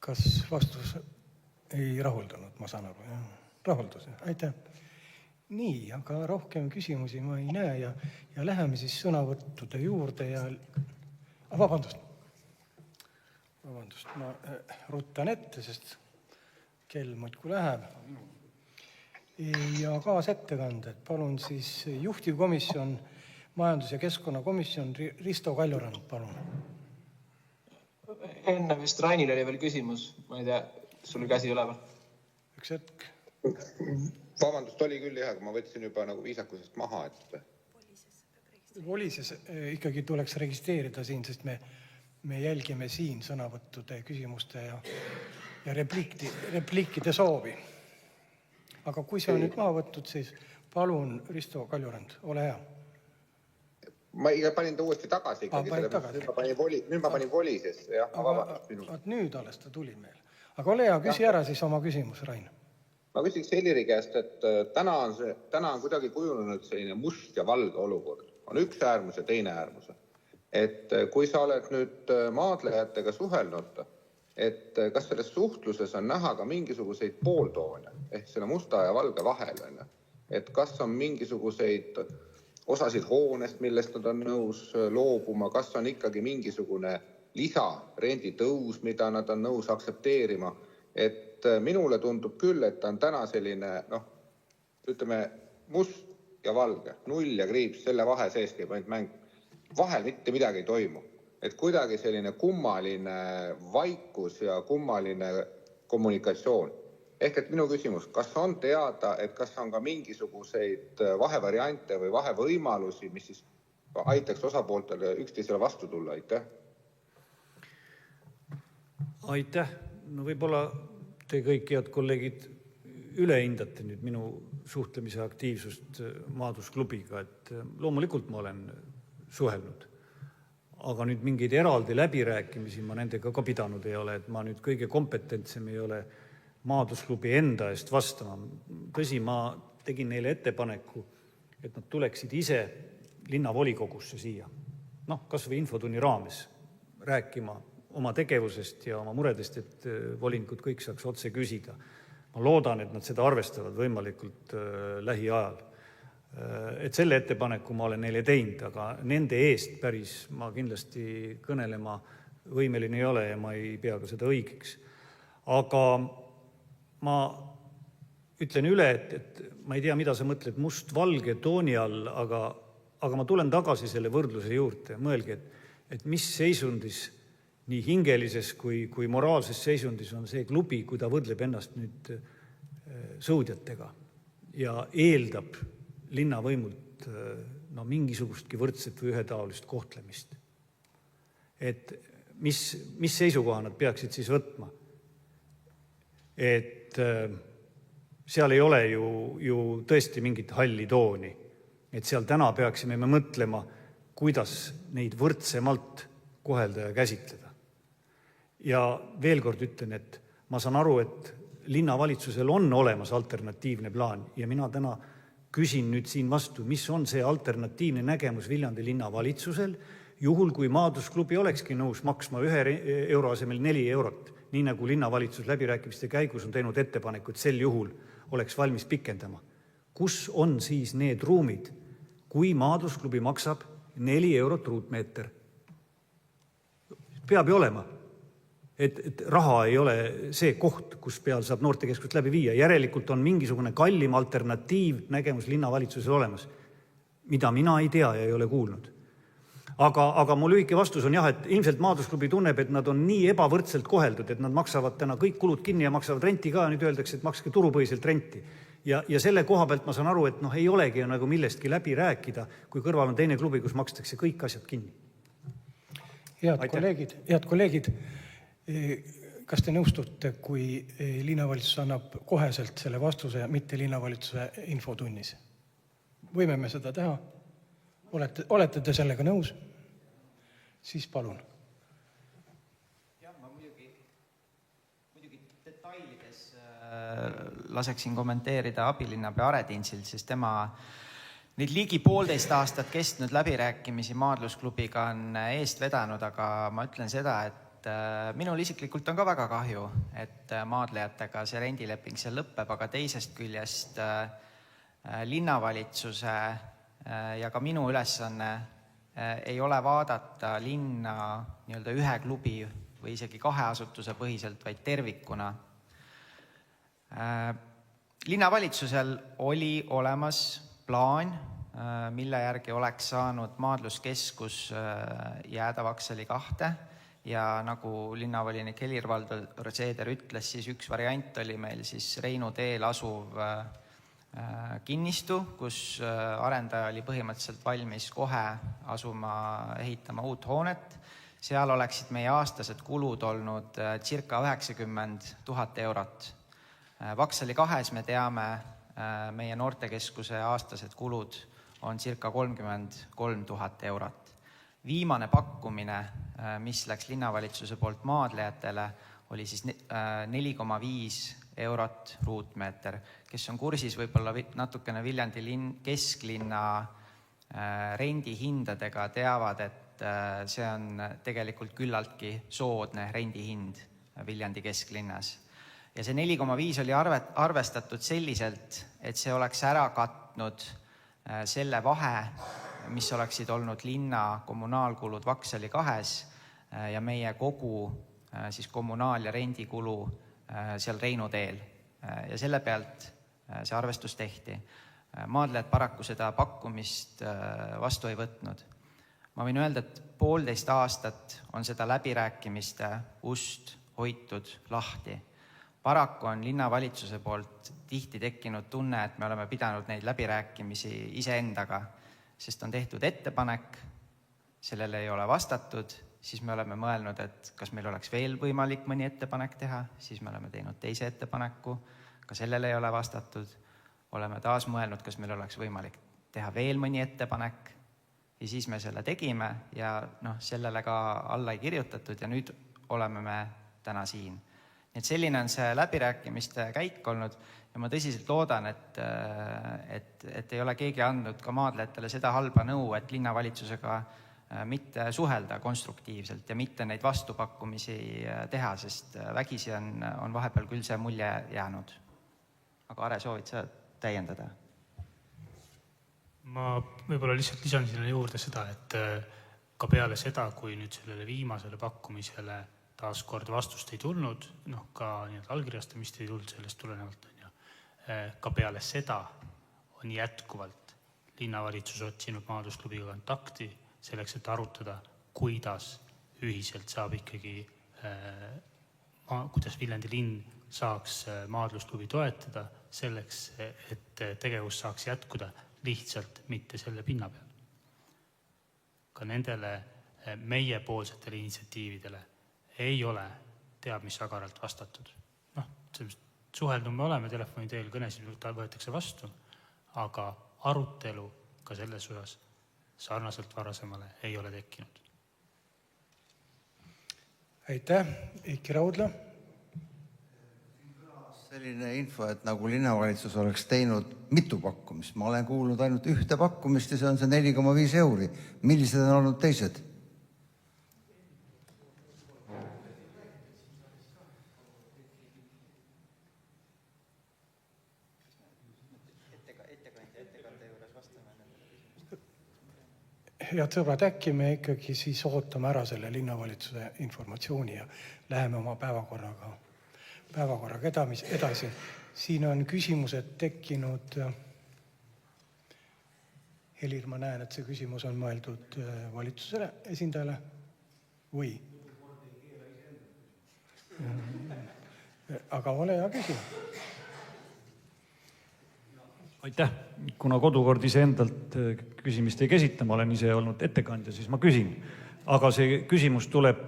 Kas vastus ei rahuldanud, ma saan aru? Rahuldus, aitäh. Nii, aga rohkem küsimusi ma ei näe ja läheme siis sõnavõttude juurde ja... Vabandust, ma ruttan ette, sest kell muidku läheb. Ja kaasettekanded, palun siis juhtivkomisjon, majandus- ja keskkonnakomisjon, Risto Kaljurand, palun. Enne vist Rainil oli veel küsimus, ma ei tea, sul käsi üleval. Üks hetk. Vabandust, oli küll jah, aga ma võtsin juba nagu viisakusest maha, et... Volises ikkagi tuleks registreerida siin, sest me jälgime siin sõnavõttude, küsimuste ja repliikide soovi. Aga kui see on nüüd maha võttud, siis palun, Risto Kaljurand, ole hea. Ma panin ta uuesti tagasi ikkagi, nüüd ma panin volisesse. Nüüd alles ta tuli meil. Aga ole hea, küsi ära siis oma küsimus, Rain. Ma küsiks Heliri käest, et täna on kuidagi kujunenud selline must ja valge olukord. On üks äärmus ja teine äärmus. Et kui sa oled nüüd maadlejatega suhelnud, et kas selles suhtluses on näha ka mingisuguseid pooltoone, ehk selle musta ja valge vahel, et kas on mingisuguseid osasid hoonest, millest nad on nõus loobuma, kas on ikkagi mingisugune lisarenditõus, mida nad on nõus aksepteerima, et minule tundub küll, et on täna selline, ütleme, must ja valge, 0 ja kriips, selle vahe sees käib ainult mäng. Vahel mitte midagi ei toimu. Et kuidagi selline kummaline vaikus ja kummaline kommunikatsioon. Ehk et minu küsimus, kas on teada, et kas on ka mingisuguseid vahevariante või vahevõimalusi, mis siis aitaks osapooltele üksteisele vastu tulla? Aitäh. Aitäh. No võib-olla te kõik head kolleegid üle hindate nüüd minu suhtlemise aktiivsust Maadusklubiga, et loomulikult ma olen suhelnud. Aga nüüd mingeid eraldi läbirääkimisi ma nendega ka pidanud ei ole, et ma nüüd kõige kompetentsem ei ole Maadusklubi enda eest vastama. Tõsi, ma tegin neile ettepaneku et nad tuleksid ise linnavolikogusse siia, kas või infotunni raames rääkima oma tegevusest ja oma muredest, et volinikud kõik saaks otse küsida. Ma loodan, et nad seda arvestavad võimalikult lähiajal. Et selle ettepaneku ma olen neile teinud, aga nende eest päris ma kindlasti kõnelema võimeline ei ole ja ma ei pea ka seda õigeks. Aga ma ütlen üle, et ma ei tea, mida sa mõtled must-valge tooni all, aga ma tulen tagasi selle võrdluse juurde. Mõelge, et mis seisundis, nii hingelises kui moraalses seisundis on see klubi, kui ta võrdleb ennast nüüd sõudjatega ja eeldab linnavõimult mingisugustki võrdset või ühetaolist kohtlemist. Et mis seisukoha nad peaksid siis võtma? Et seal ei ole ju tõesti mingit halli tooni. Et seal täna peaksime me mõtlema, kuidas neid võrdsemalt kohelda ja käsitleda. Ja veel kord ütlen, et ma saan aru, et linnavalitsusel on olemas alternatiivne plaan ja mina täna küsin nüüd siin vastu, mis on see alternatiivne nägemus Viljandi linnavalitsusel, juhul kui maadlusklubi olekski nõus maksma 1 euro asemel 4 eurot, nii nagu linnavalitsus läbirääkimiste käigus on teinud ettepaneku, et sel juhul oleks valmis pikendama. Kus on siis need ruumid, kui maadlusklubi maksab 4 eurot ruutmeeter? Peab ju olema. Et raha ei ole see koht, kus peal saab noortekeskust läbi viia. Järelikult on mingisugune kallim alternatiiv nägemus linnavalitsusel olemas, mida mina ei tea ja ei ole kuulnud. Aga mu lühike vastus on jah, et ilmselt maadlusklubi tunneb, et nad on nii ebavõrdselt koheldud, et nad maksavad täna kõik kulud kinni ja maksavad renti ka, nüüd öeldakse, et makske turupõhiselt renti. Ja selle koha pealt ma saan aru, et ei olegi nagu millestki läbi rääkida, kui kõrval on teine klubi, kus makstakse kõik asjad kinni. Head kolleegid, kas te nõustute, kui linnavalitsus annab koheselt selle vastuse, mitte linnavalitsuse infotunnis? Võime me seda teha? Olete te sellega nõus? Siis palun. Jah, ma muidugi detailides laseksin kommenteerida abilinnapea Aredinsil, sest tema neid ligi 1,5 aastat kestnud läbirääkimisi maadlusklubiga on eest vedanud, aga ma ütlen seda, et minul isiklikult on ka väga kahju, et maadlejatega see rendileping seal lõpeb, aga teisest küljest linnavalitsuse ja ka minu ülesanne ei ole vaadata linna nii-öelda ühe klubi või isegi 2 asutuse põhiselt, vaid tervikuna. Linnavalitsusel oli olemas plaan, mille järgi oleks saanud maadluskeskus jääda Vaksali 2 ja nagu linnavolinik Helir-Valdor Seeder ütles, siis üks variant oli meil siis Reinu teel asuv kinnistu, kus arendaja oli põhimõtteliselt valmis kohe asuma ehitama uut hoonet. Seal oleksid meie aastased kulud olnud circa 90 000 eurot. Vaksali 2 me teame, meie noortekeskuse aastased kulud on circa 33 000 eurot. Viimane pakkumine, mis läks linnavalitsuse poolt maadlejatele, oli siis 4,5 eurot ruutmeeter. Kes on kursis võib-olla natukene Viljandi kesklinna rendihindadega, teavad, et see on tegelikult küllaltki soodne rendihind Viljandi kesklinnas. Ja see 4,5 oli arvestatud selliselt, et see oleks ära katnud selle vahe, mis oleksid olnud linna kommunaalkulud Vaksali 2 ja meie kogu siis kommunaal- ja rendikulu seal Reinu teel. Ja selle pealt see arvestus tehti. Maadlejad paraku seda pakkumist vastu ei võtnud. Ma võin öelda, et 1,5 aastat on seda läbirääkimiste ust hoitud lahti. Paraku on linnavalitsuse poolt tihti tekkinud tunne, et me oleme pidanud neid läbirääkimisi iseendaga, sest on tehtud ettepanek, sellele ei ole vastatud, siis me oleme mõelnud, et kas meil oleks veel võimalik mõni ettepanek teha, siis me oleme teinud teise ettepaneku, ka sellele ei ole vastatud, oleme taas mõelnud, kas meil oleks võimalik teha veel mõni ettepanek ja siis me selle tegime ja sellele ka alla ei kirjutatud ja nüüd oleme me täna siin. Et selline on see läbirääkimiste käik olnud ja ma tõsiselt loodan, et ei ole keegi andnud ka maadlejatele seda halba nõu, et linnavalitsusega mitte suhelda konstruktiivselt ja mitte neid vastupakkumisi teha, sest vägisi on vahepeal küll see mulje jäänud. Aga Are, soovid sa täiendada? Ma võib-olla lihtsalt lisan sinna juurde seda, et ka peale seda, kui nüüd sellele viimasele pakkumisele taas kord vastust ei tulnud, ka allkirjastamist ei tulnud sellest tulenevalt, ka peale seda on jätkuvalt linnavalitsus otsinud maadlusklubiga kontakti selleks, et arutada, kuidas ühiselt saab ikkagi, kuidas Viljandi linn saaks maadlusklubi toetada selleks, et tegevus saaks jätkuda lihtsalt mitte selle pinna peal. Ka nendele meiepoolsetele initsiatiividele ei ole teab mis agaralt vastatud. Suheldun me oleme telefoni teel, kõnesid võetakse vastu, aga arutelu ka selles osas sarnaselt varasemale ei ole tekkinud. Aitäh, Eiki Raudla. Selline info, et nagu linnavalitsus oleks teinud mitu pakkumist. Ma olen kuulnud ainult ühte pakkumist ja see on see 4,5 euri. Millised on olnud teised? Head sõbrad, äkki me ikkagi siis ootame ära selle linnavalitsuse informatsiooni ja läheme oma päevakorraga edasi. Siin on küsimused tekkinud. Helir, ma näen, et see küsimus on mõeldud valitsusele esindajale või? Aga ole hea küsimus. Aitäh. Kuna kodukord ise endalt küsimist ei käsita, ma olen ise olnud ettekandja, siis ma küsin. Aga see küsimus tuleb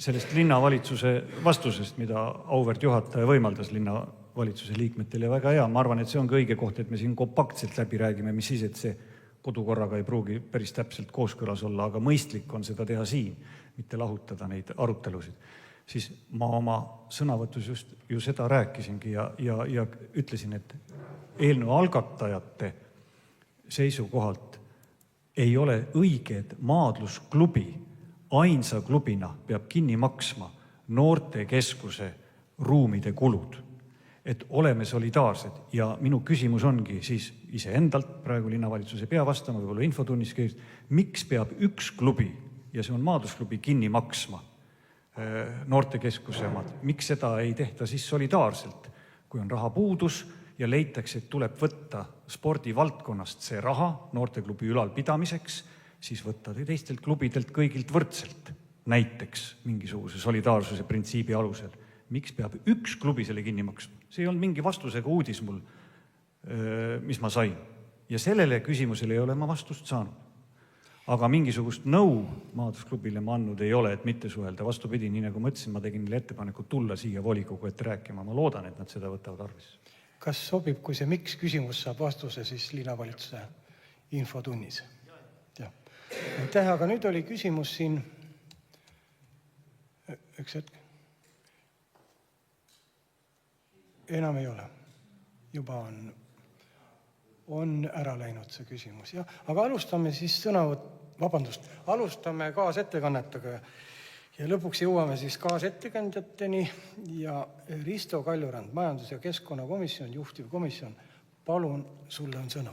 sellest linnavalitsuse vastusest, mida auväärt juhataja võimaldas linnavalitsuse liikmetele. Ja väga hea, ma arvan, et see on ka õige koht, et me siin kompaktselt läbi räägime, mis siis, et see kodukorraga ei pruugi päris täpselt kooskõlas olla, aga mõistlik on seda teha siin, mitte lahutada neid arutelusid. Siis ma oma sõnavõtus just ju seda rääkisingi ja ütlesin, et eelnõu algatajate seisukohalt ei ole õige, et maadlusklubi ainsa klubina peab kinni maksma noortekeskuse ruumide kulud. Et oleme solidaarsed ja minu küsimus ongi siis iseendalt, praegu linnavalitsuse pea vastama, võib-olla infotunnis käis, miks peab üks klubi, ja see on maadlusklubi, kinni maksma noortekeskuse omad, miks seda ei tehta siis solidaarselt, kui on raha puudus ja leitakse, et tuleb võtta spordivaldkonnast see raha noorteklubi ülalpidamiseks, siis võtta teistelt klubidelt kõigilt võrdselt, näiteks mingisuguse solidaarsuse printsiibi alusel. Miks peab üks klubi selle kinni maksma? See ei olnud mingi vastusega uudis mul, mis ma sain. Ja sellele küsimusele ei ole ma vastust saanud. Aga mingisugust nõu maadlusklubile ma andnud ei ole, et mitte suhelda. Vastupidi, nii nagu ma ütlesin, ma tegin neile ettepaneku tulla siia volikogu ette rääkima. Ma loodan, et nad seda võtavad arvesse. Kas sobib, kui see miks küsimus saab vastuse siis linnavalitsuse infotunnis? Aitäh, aga nüüd oli küsimus siin. Üks hetk. Enam ei ole. Juba on ära läinud see küsimus. Ja, aga alustame siis alustame kaasettekannetega ja lõpuks jõuame siis kaasettekandjateni ja Risto Kaljurand, majandus- ja keskkonnakomisjon, juhtivkomisjon. Palun, sulle on sõna.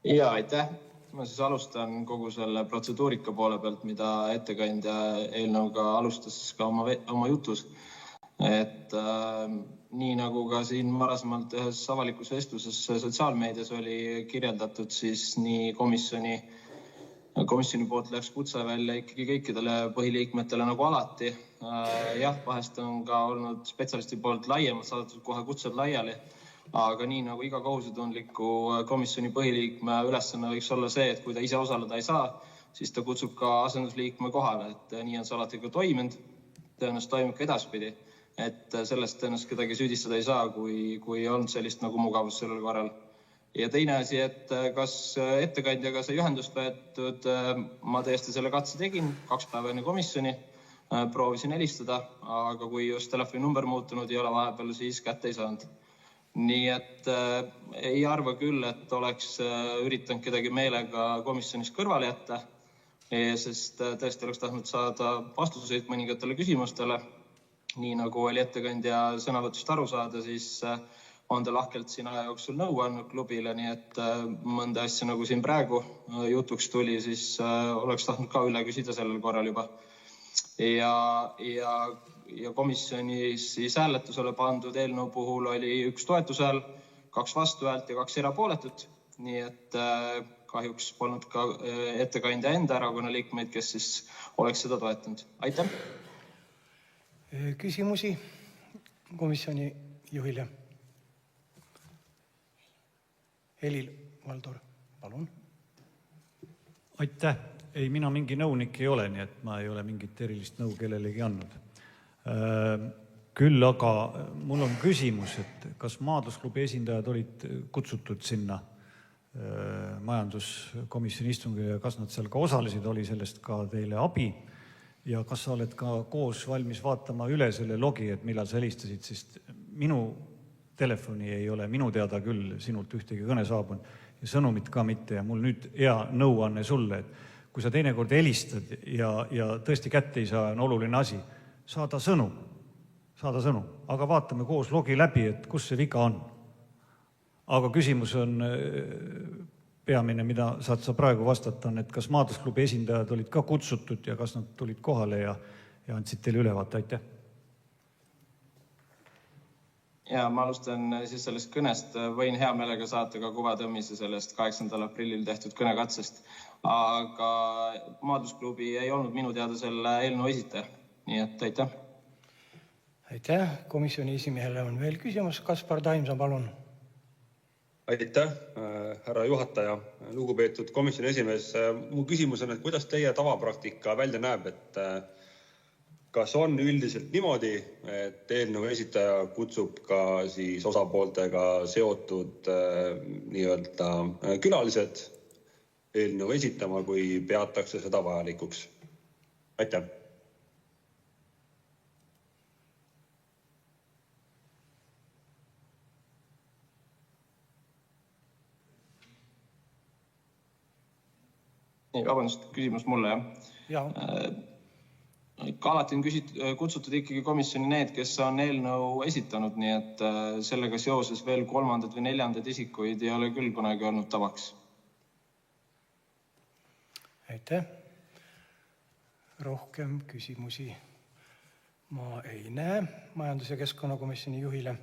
Ja, aitäh. Ma siis alustan kogu selle protseduurika poole pealt, mida ettekandja eelnõuga alustas ka oma jutus. Et nii nagu ka siin varasemalt ühes avalikus vestluses sotsiaalmeedias oli kirjeldatud, siis nii komisjoni poolt läks kutse välja ikkagi kõikidele põhiliikmetele nagu alati. Jah, vahest on ka olnud spetsialisti poolt laiemalt saadetud kohe kutsed laiali, aga nii nagu iga kohusetundliku komisjoni põhiliikme ülesanne võiks olla see, et kui ta ise osaleda ei saa, siis ta kutsub ka asendusliikme kohale, et nii on see alati ka toiminud, tõenäoliselt toimub ka edaspidi. Et sellest tõenäoliselt kedagi süüdistada ei saa, kui on sellist nagu mugavus sellel korral. Ja teine asi, et kas ettekandjaga sai ühendust võetud, ma tõesti selle katse tegin 2 päeva enne komisjoni. proovisin helistada, aga kui just telefoninumber muutunud ei ole vahepeal, siis kätte ei saanud. Nii et ei arva küll, et oleks üritanud kedagi meelega komisjonis kõrvale jätta, sest tõesti oleks tahtnud saada vastuseid mõningatele küsimustele. Nii nagu oli ettekandja sõnavõtust aru saada, siis on ta lahkelt siin aja jooksul nõu andnud klubile, nii et mõnda asja, nagu siin praegu jutuks tuli, siis oleks tahtnud ka üle küsida sellel korral juba. Ja komisjonis siis hääletusele pandud eelnõu puhul oli 1 toetushääl, 2 vastuhäält ja 2 erapooletut. Nii et kahjuks polnud ka ettekandja enda erakonna liikmeid, kes siis oleks seda toetanud. Aitäh! Küsimusi komisjoni juhile? Helir-Valdor, palun. Aitäh! Ei, mina mingi nõunik ei ole, nii et ma ei ole mingit erilist nõu kellelegi andnud. Küll aga mul on küsimus, et kas maadlusklubi esindajad olid kutsutud sinna majanduskomisjoni istungile ja kas nad seal ka osalesid, oli sellest ka teile abi ja kas sa oled ka koos valmis vaatama üle selle logi, et millal sa helistasid, sest minu telefoni ei ole minu teada küll sinult ühtegi kõne saabunud ja sõnumit ka mitte ja mul nüüd hea nõuanne sulle, et kui sa teinekord helistad ja tõesti kätte ei saa, on oluline asi, saada sõnum, aga vaatame koos logi läbi, et kus see viga on. Aga küsimus on peamine, mida saad sa praegu vastata, on, et kas maadlusklubi esindajad olid ka kutsutud ja kas nad tulid kohale ja andsid teile ülevaate, aitäh. Ja ma alustan siis sellest kõnest. Võin hea meelega saata ka kuvatõmmise sellest 8. aprillil tehtud kõnekatsest, aga maadlusklubi ei olnud minu teada selle eelnõu esitaja. Nii et aitäh. Aitäh. Komisjoni esimehele on veel küsimus. Kaspar Taimson, palun. Aitäh, härra juhataja. Lugupeetud komisjoni esimees. Mu küsimus on, et kuidas teie tavapraktika välja näeb, et kas on üldiselt niimoodi, et eelnõu esitaja kutsub ka siis osapooltega seotud nii-öelda külalised eelnõu esitama, kui peatakse seda vajalikuks? Aitäh. Vabandust, küsimus mulle, jah? Alati on kutsutud ikkagi komisjoni need, kes on eelnõu esitanud, nii et sellega seoses veel 3. või 4. isikuid ei ole küll kunagi olnud tavaks. Aitäh. Rohkem küsimusi ma ei näe majandus- ja keskkonnakomisjoni juhile.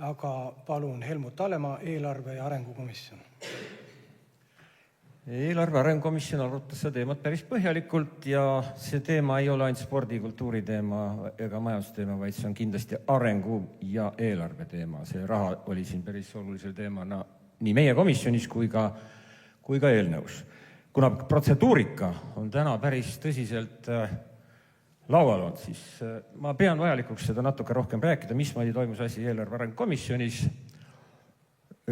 Aga palun Helmut Hallemaa, eelarve- ja arengukomisjon. Eelarve arengukomisjon arutas seda teemat päris põhjalikult ja see teema ei ole ainult spordi- kultuuri teema ega majandusteema, vaid see on kindlasti arengu- ja eelarve teema. See raha oli siin päris olulisel teemana nii meie komisjonis kui ka eelnõus. Kuna protseduurika on täna päris tõsiselt laual olnud, siis ma pean vajalikuks seda natuke rohkem rääkida, mismoodi toimus asi eelarve arengukomisjonis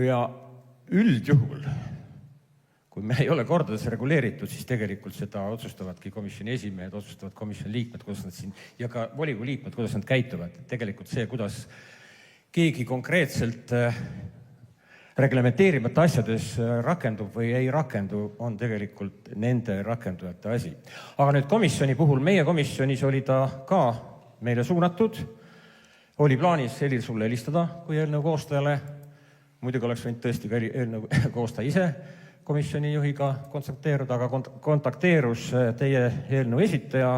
ja üldjuhul kui me ei ole kordades reguleeritud, siis tegelikult seda otsustavadki komisjoni esimehed, otsustavad komisjoni liikmed, kuidas nad siin, ja ka volikogu liikmed, kuidas nad käituvad. Tegelikult see, kuidas keegi konkreetselt reglementeerimata asjades rakendub või ei rakendu, on tegelikult nende rakendujate asi. Aga nüüd komisjoni puhul, meie komisjonis oli ta ka meile suunatud, oli plaanis Helir sulle helistada kui eelnõu koostajale, muidugi oleks võinud tõesti ka eelnõu koostaja ise komisjoni juhiga kontakteeruda, aga kontakteerus teie eelnõu esitaja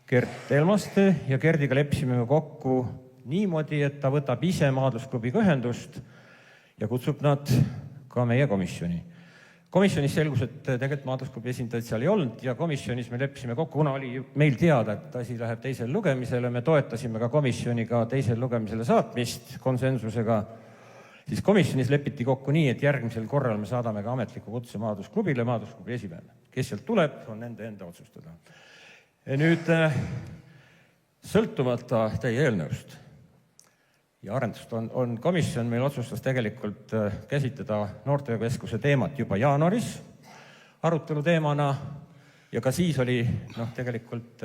Gert Elmaste ja Gerdiga leppisime kokku niimoodi, et ta võtab ise maadlusklubiga ühendust ja kutsub nad ka meie komisjoni. Komisjonis selgus, et tegelikult maadlusklubi esindajaid seal ei olnud ja komisjonis me leppisime kokku, kuna oli meil teada, et asi läheb teisel lugemisele, me toetasime ka komisjoniga teisel lugemisele saatmist konsensusega, siis komisjonis lepiti kokku nii, et järgmisel korral me saadame ka ametliku kutse maadlusklubile, maadlusklubi esimehele. Kes sealt tuleb, on nende enda otsustada. Ja nüüd sõltumata teie eelnõust ja arendust on komisjon meil otsustas tegelikult käsitleda noortekeskuse teemat juba jaanuaris arutelu teemana ja ka siis oli tegelikult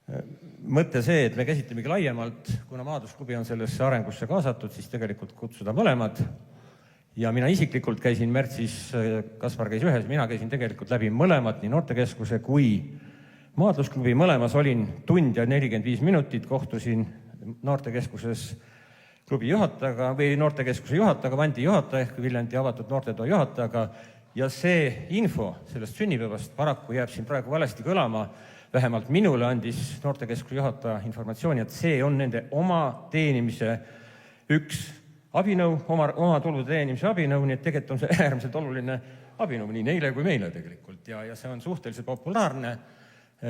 mõte see, et me käsitlemegi laiemalt, kuna maadlusklubi on sellesse arengusse kaasatud, siis tegelikult kutsuda mõlemad. Ja mina isiklikult käisin märtsis, Kaspar käis ühes, mina käisin tegelikult läbi mõlemad, nii noortekeskuse kui maadlusklubi. Mõlemas olin tund ja 45 minutit, kohtusin noortekeskuses klubi juhatajaga või noortekeskuse juhatajaga, Vandi juhataja ehk Viljandi avatud noortetoa juhatajaga. Ja see info sellest sünnipäevast paraku jääb siin praegu valesti kõlama. Vähemalt minule andis noortekeskuse juhataja informatsiooni, et see on nende oma teenimise üks abinõu, oma tulude teenimise abinõu, nii et tegelikult on see äärmiselt oluline abinõu nii neile kui meile tegelikult. Ja see on suhteliselt populaarne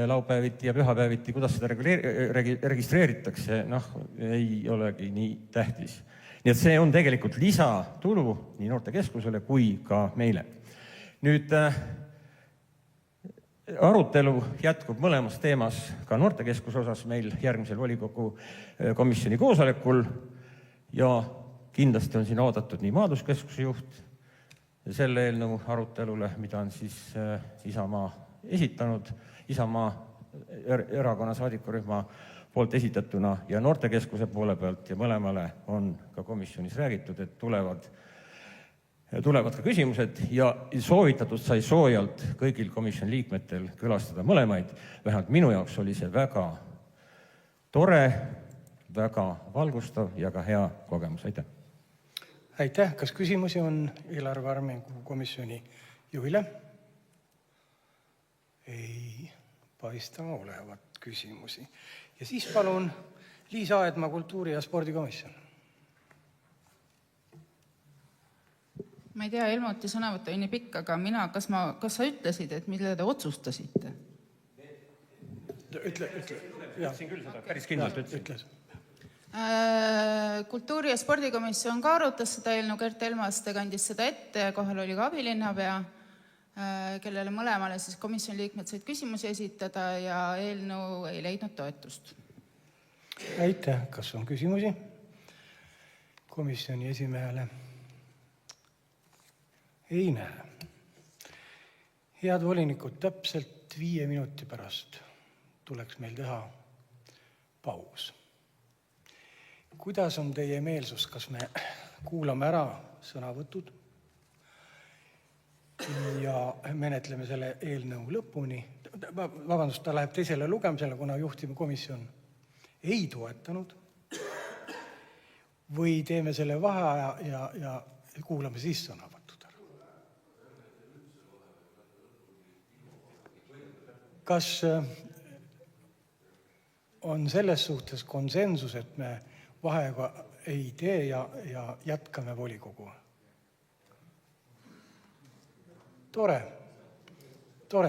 laupäeviti ja pühapäeviti, kuidas seda registreeritakse, ei olegi nii tähtis. Nii et see on tegelikult lisatulu nii noortekeskusele kui ka meile. Nüüd arutelu jätkub mõlemas teemas ka noortekeskuse osas meil järgmisel volikogu komisjoni koosolekul ja kindlasti on siin oodatud nii maadluskeskuse juht selle eelnõu arutelule, mida on siis Isamaa esitanud, Isamaa erakonna saadikurühma poolt esitatuna ja noortekeskuse poole pealt ja mõlemale on ka komisjonis räägitud, et tulevad ka küsimused ja soovitatud sai soojalt kõigil komisjoni liikmetel külastada mõlemaid. Vähemalt minu jaoks oli see väga tore, väga valgustav ja ka hea kogemus. Aitäh! Aitäh! Kas küsimusi on eelarve arengu komisjoni juhile? Ei paista olevat küsimusi. Ja siis palun Liisa Aedma, kultuuri- ja spordikomisjon. Ma ei tea, Helmuti sõnavõtt oli nii pikk, aga kas sa ütlesid, et mille te otsustasite? Ütle. Ütlesin küll seda, päris kindlalt ütles. Kultuuri- ja spordikomisjon ka arutas seda eelnõu, Gert Elmaste kandis seda ette ja kohal oli ka abilinnapea, kellele mõlemale siis komisjoni liikmed said küsimusi esitada ja eelnõu ei leidnud toetust. Aitäh! Kas on küsimusi komisjoni esimehele? Ei näe. Head volinikud, täpselt 5 minuti pärast tuleks meil teha paus. Kuidas on teie meelsus, kas me kuulame ära sõnavõtud ja menetleme selle eelnõu lõpuni? Vabandust, ta läheb teisele lugemisele, kuna juhtivkomisjon ei toetanud. Või teeme selle vaheaja ja kuulame siis sõnavõtud. Kas on selles suhtes konsensus, et me vaheaega ei tee ja jätkame volikogu? Tore.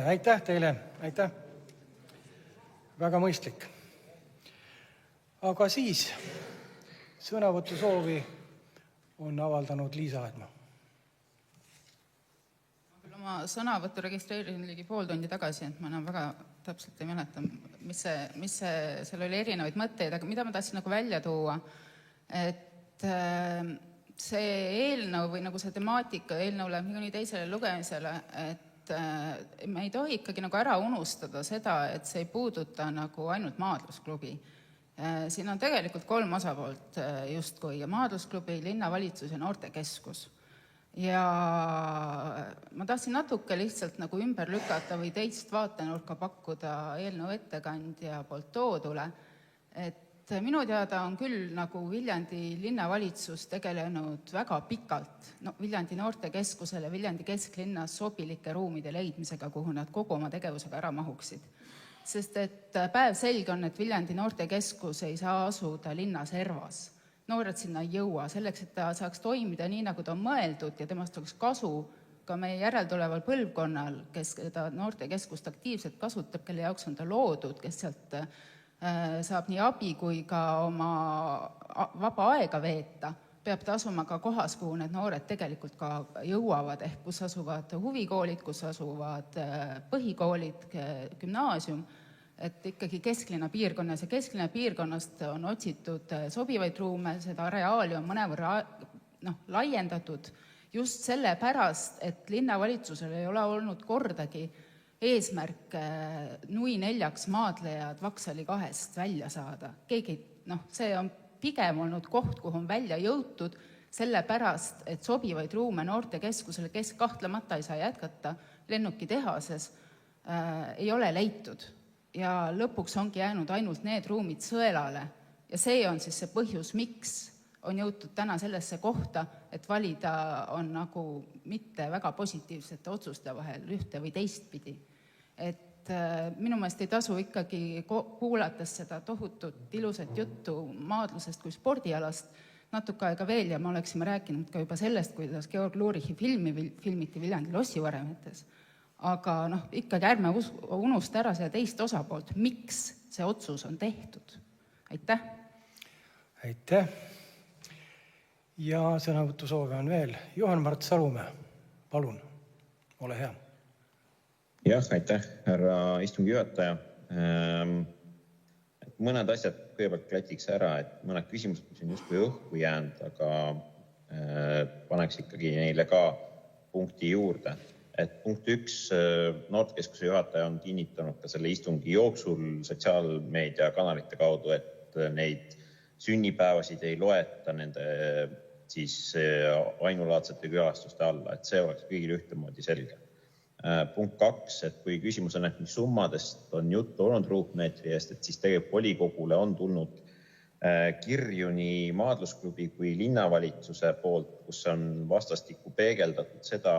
Aitäh teile. Aitäh. Väga mõistlik. Aga siis sõnavõtu soovi on avaldanud Liisa Aedma. Ma sõnavõttu registreerisin ligi pool tundi tagasi, et ma enam väga täpselt ei mäleta, mis seal oli erinevaid mõtteid, aga mida ma tahtsin välja tuua, et see eelnõu või see temaatika eelnõu läheb niikuinii teisele lugemisele, et me ei tohi ikkagi ära unustada seda, et see ei puuduta ainult maadlusklubi. Siin on tegelikult 3 osapoolt justkui ja maadlusklubi, linnavalitsus ja noortekeskus. Ja ma tahtsin natuke lihtsalt ümber lükata või teist vaatenurka pakkuda eelnõu ettekandja poolt toodule, et minu teada on küll Viljandi linnavalitsus tegelenud väga pikalt Viljandi noortekeskusele, Viljandi kesklinnas sobilike ruumide leidmisega, kuhu nad kogu oma tegevusega ära mahuksid. Sest et päev selge on, et Viljandi noortekeskus ei saa asuda linna servas. Noored sinna ei jõua, selleks, et ta saaks toimida nii, nagu ta on mõeldud ja temast oleks kasu ka meie järeltuleval põlvkonnal, kes seda noortekeskust aktiivselt kasutab, kelle jaoks on ta loodud, kes sealt saab nii abi kui ka oma vaba aega veeta, peab ta asuma ka kohas, kuhu need noored tegelikult ka jõuavad, ehk kus asuvad huvikoolid, kus asuvad põhikoolid, gümnaasium, et ikkagi kesklinna piirkonnas ja kesklinna piirkonnast on otsitud sobivaid ruume, seda areaali on mõnevõrra laiendatud just sellepärast, et linnavalitsusel ei ole olnud kordagi eesmärk nui 4 maadlejad Vaksali 2 välja saada. See on pigem olnud koht, kuhu on välja jõutud, sellepärast, et sobivaid ruume noortekeskusele, kes kahtlemata ei saa jätkata lennukitehases, ei ole leitud. Ja lõpuks ongi jäänud ainult need ruumid sõelale. Ja see on siis see põhjus, miks on jõutud täna sellesse kohta, et valida on nagu mitte väga positiivsete otsuste vahel ühte või teistpidi. Et minu meelest ei tasu ikkagi kuulates seda tohutut ilusat juttu maadlusest kui spordialast natuke aega veel ja me oleksime rääkinud ka juba sellest, kuidas Georg Lurichi filmiti Viljandi lossivaremetes. Aga ikkagi ärme unusta ära seda teist osapoolt, miks see otsus on tehtud. Aitäh! Aitäh! Ja sõnavõtusoove on veel. Juhan-Mart Salumäe, palun, ole hea. Jah, aitäh, härra istungi juhataja. Mõned asjad kõigepealt klatiks ära, et mõned küsimused, mis on justkui õhku jäänud, aga paneks ikkagi neile ka punkti juurde. Et punkt 1, noortekeskuse juhataja on kinnitanud ka selle istungi jooksul sotsiaalmeedia kanalite kaudu, et neid sünnipäevasid ei loeta nende siis ainulaadsete külastuste alla, et see oleks kõigil ühtemoodi selge. Punkt 2, et kui küsimus on, et mis summadest on juttu olnud ruutmeetri eest, et siis tegelikult volikogule on tulnud kirju nii maadlusklubi kui linnavalitsuse poolt, kus on vastastikku peegeldatud seda,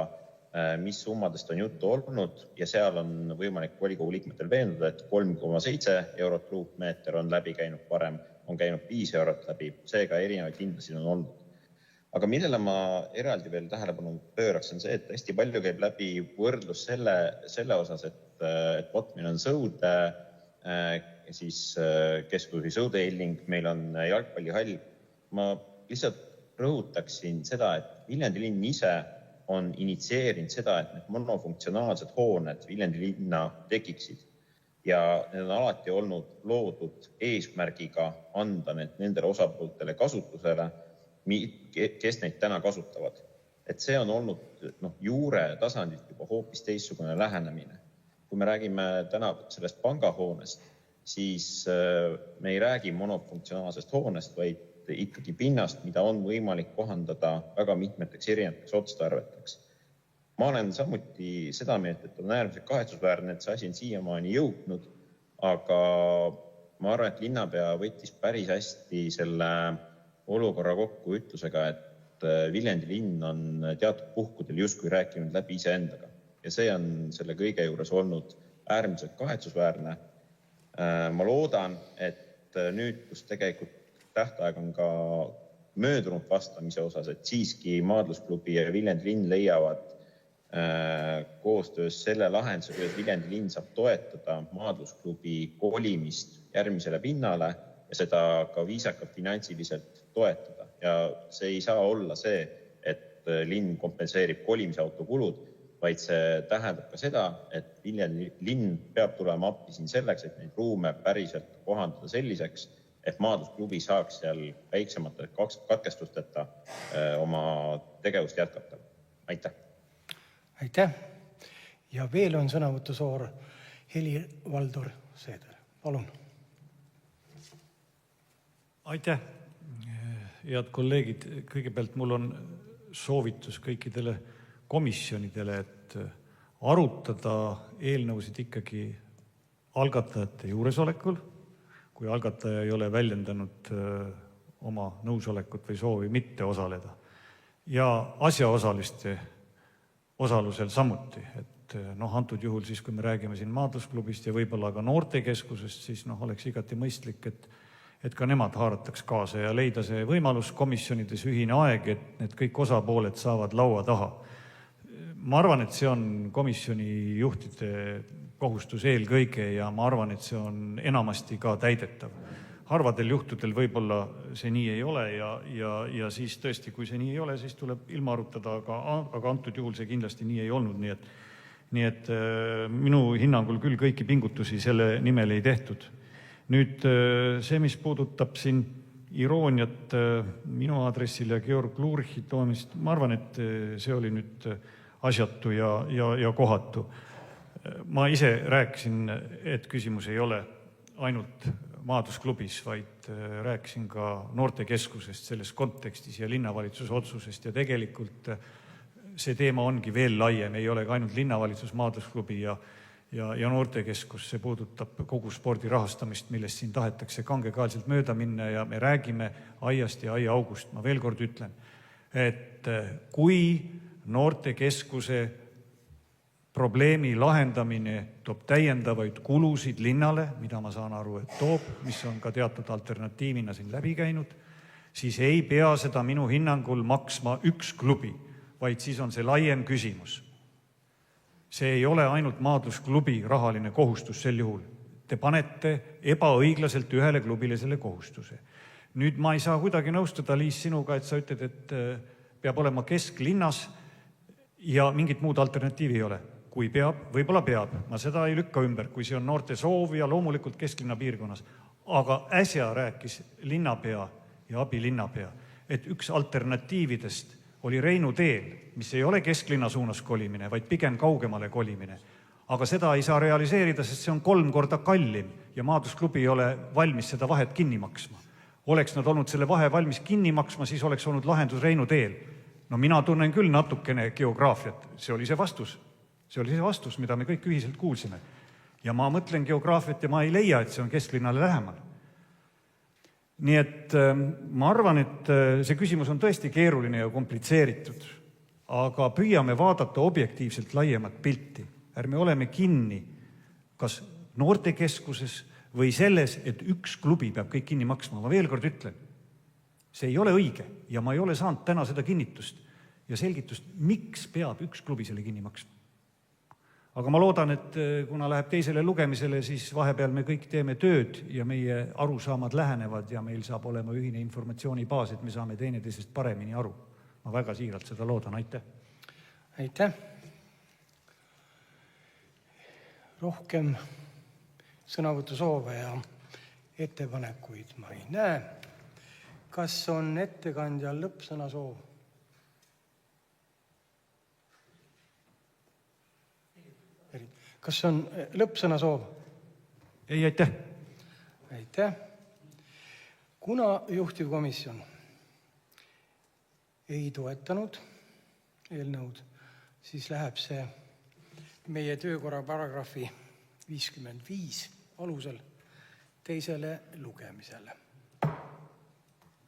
mis summadest on juttu olnud ja seal on võimalik volikogu liikmetel veenduda, et 3,7 eurot ruutmeeter on läbi käinud varem, on käinud 5 eurot läbi, seega erinevaid hindasid on olnud. Aga millele ma eraldi veel tähelepanu pööraks on see, et hästi palju käib läbi võrdlus selle osas, et meil on sõude, siis keskus- sõudeilling, meil on jalgpallihall. Ma lihtsalt rõhutaksin seda, et Viljandi linn ise on initsieerinud seda, et need monofunktsionaalsed hooned Viljandi linna tekiksid. Ja need on alati olnud loodud eesmärgiga anda nendele osapooltele kasutusele, kes neid täna kasutavad. Et see on olnud juure tasandilt juba hoopis teistsugune lähenemine. Kui me räägime täna sellest pangahoonest, siis me ei räägi monofunktsionaalsest hoonest, vaid ikkagi pinnast, mida on võimalik kohandada väga mitmeteks erinevateks otstarveteks. Ma olen samuti seda meelt, et on äärmiselt kahetsusväärne, et see asi on siiamaani jõudnud, aga ma arvan, et linnapea võttis päris hästi selle olukorra kokku ütlusega, et Viljandi linn on teatud puhkudel justkui rääkinud läbi iseendaga. Ja see on selle kõige juures olnud äärmiselt kahetsusväärne. Ma loodan, et nüüd, kus tegelikult tähtaeg on ka möödunud vastamise osas, et siiski maadlusklubi ja Viljandi linn leiavad koostöös selle lahenduse, kuidas Viljandi linn saab toetada maadlusklubi kolimist järgmisele pinnale ja seda ka viisakalt finantsiliselt toetada. Ja see ei saa olla see, et linn kompenseerib kolimisauto kulud, vaid see tähendab ka seda, et Viljandi linn peab tulema appi siin selleks, et neid ruume päriselt kohandada selliseks, et maadlusklubi saaks seal väiksemate katkestusteta oma tegevust jätkata. Aitäh! Aitäh! Ja veel on sõnavõtusoor Helir-Valdor Seeder. Palun! Aitäh, head kolleegid. Kõigepealt mul on soovitus kõikidele komisjonidele, et arutada eelnõusid ikkagi algatajate juuresolekul, kui algataja ei ole väljendanud oma nõusolekut või soovi mitte osaleda. Ja asjaosaliste osalusel samuti, et antud juhul siis, kui me räägime siin maadlusklubist ja võib-olla ka noortekeskusest, siis oleks igati mõistlik, et ka nemad haarataks kaasa ja leida see võimalus komisjonides ühine aeg, et need kõik osapooled saavad laua taha. Ma arvan, et see on komisjoni juhtide kohustus eelkõige ja ma arvan, et see on enamasti ka täidetav. Harvadel juhtudel võib-olla see nii ei ole ja siis tõesti, kui see nii ei ole, siis tuleb ilma arutada, aga antud juhul see kindlasti nii ei olnud. Nii et minu hinnangul küll kõiki pingutusi selle nimel ei tehtud. Nüüd see, mis puudutab siin irooniat minu aadressil ja Georg Lurichi toomist, ma arvan, et see oli nüüd asjatu ja kohatu. Ma ise rääkisin, et küsimus ei ole ainult maadlusklubis, vaid rääkisin ka noortekeskusest selles kontekstis ja linnavalitsuse otsusest ja tegelikult see teema ongi veel laiem, ei ole ka ainult linnavalitsus, maadlusklubi ja noortekeskus, see puudutab kogu spordi rahastamist, millest siin tahetakse kangekaelselt mööda minna ja me räägime aiast ja aiaaugust. Ma veel kord ütlen, et kui noortekeskuse probleemi lahendamine toob täiendavaid kulusid linnale, mida ma saan aru, et toob, mis on ka teatud alternatiivina siin läbi käinud, siis ei pea seda minu hinnangul maksma üks klubi, vaid siis on see laiem küsimus. See ei ole ainult maadlusklubi rahaline kohustus sel juhul. Te panete ebaõiglaselt ühele klubile selle kohustuse. Nüüd ma ei saa kuidagi nõustuda, Liis, sinuga, et sa ütled, et peab olema kesklinnas ja mingit muud alternatiivi ei ole. Kui peab, võib-olla peab. Ma seda ei lükka ümber, kui see on noorte soov ja loomulikult kesklinna piirkonnas. Aga äsja rääkis linnapea ja abilinnapea, et üks alternatiividest oli Reinu teel, mis ei ole kesklinna suunas kolimine, vaid pigem kaugemale kolimine. Aga seda ei saa realiseerida, sest see on 3 korda kallim ja maadlusklubi ei ole valmis seda vahet kinni maksma. Oleks nad olnud selle vahe valmis kinni maksma, siis oleks olnud lahendus Reinu teel. No mina tunnen küll natukene geograafiat. See oli see vastus. See oli see vastus, mida me kõik ühiselt kuulsime. Ja ma mõtlen geograafiat ja ma ei leia, et see on kesklinnale lähemal. Nii et ma arvan, et see küsimus on tõesti keeruline ja komplitseeritud, aga püüame vaadata objektiivselt laiemat pilti. Ärme oleme kinni kas noortekeskuses või selles, et üks klubi peab kõik kinni maksma. Ma veel kord ütlen, see ei ole õige ja ma ei ole saanud täna seda kinnitust ja selgitust, miks peab üks klubi selle kinni maksma. Aga ma loodan, et kuna läheb teisele lugemisele, siis vahepeal me kõik teeme tööd ja meie arusaamad lähenevad ja meil saab olema ühine informatsioonibaas, et me saame teineteisest paremini aru. Ma väga siiralt seda loodan. Aitäh! Aitäh! Rohkem sõnavõtusoove ja ettepanekuid ma ei näe. Kas on ettekandjal lõppsõna soov? Kas on lõppsõna soov? Ei, aitäh. Aitäh. Kuna juhtivkomisjon ei toetanud eelnõud, siis läheb see meie töökorra paragrahvi 55 alusel teisele lugemisele.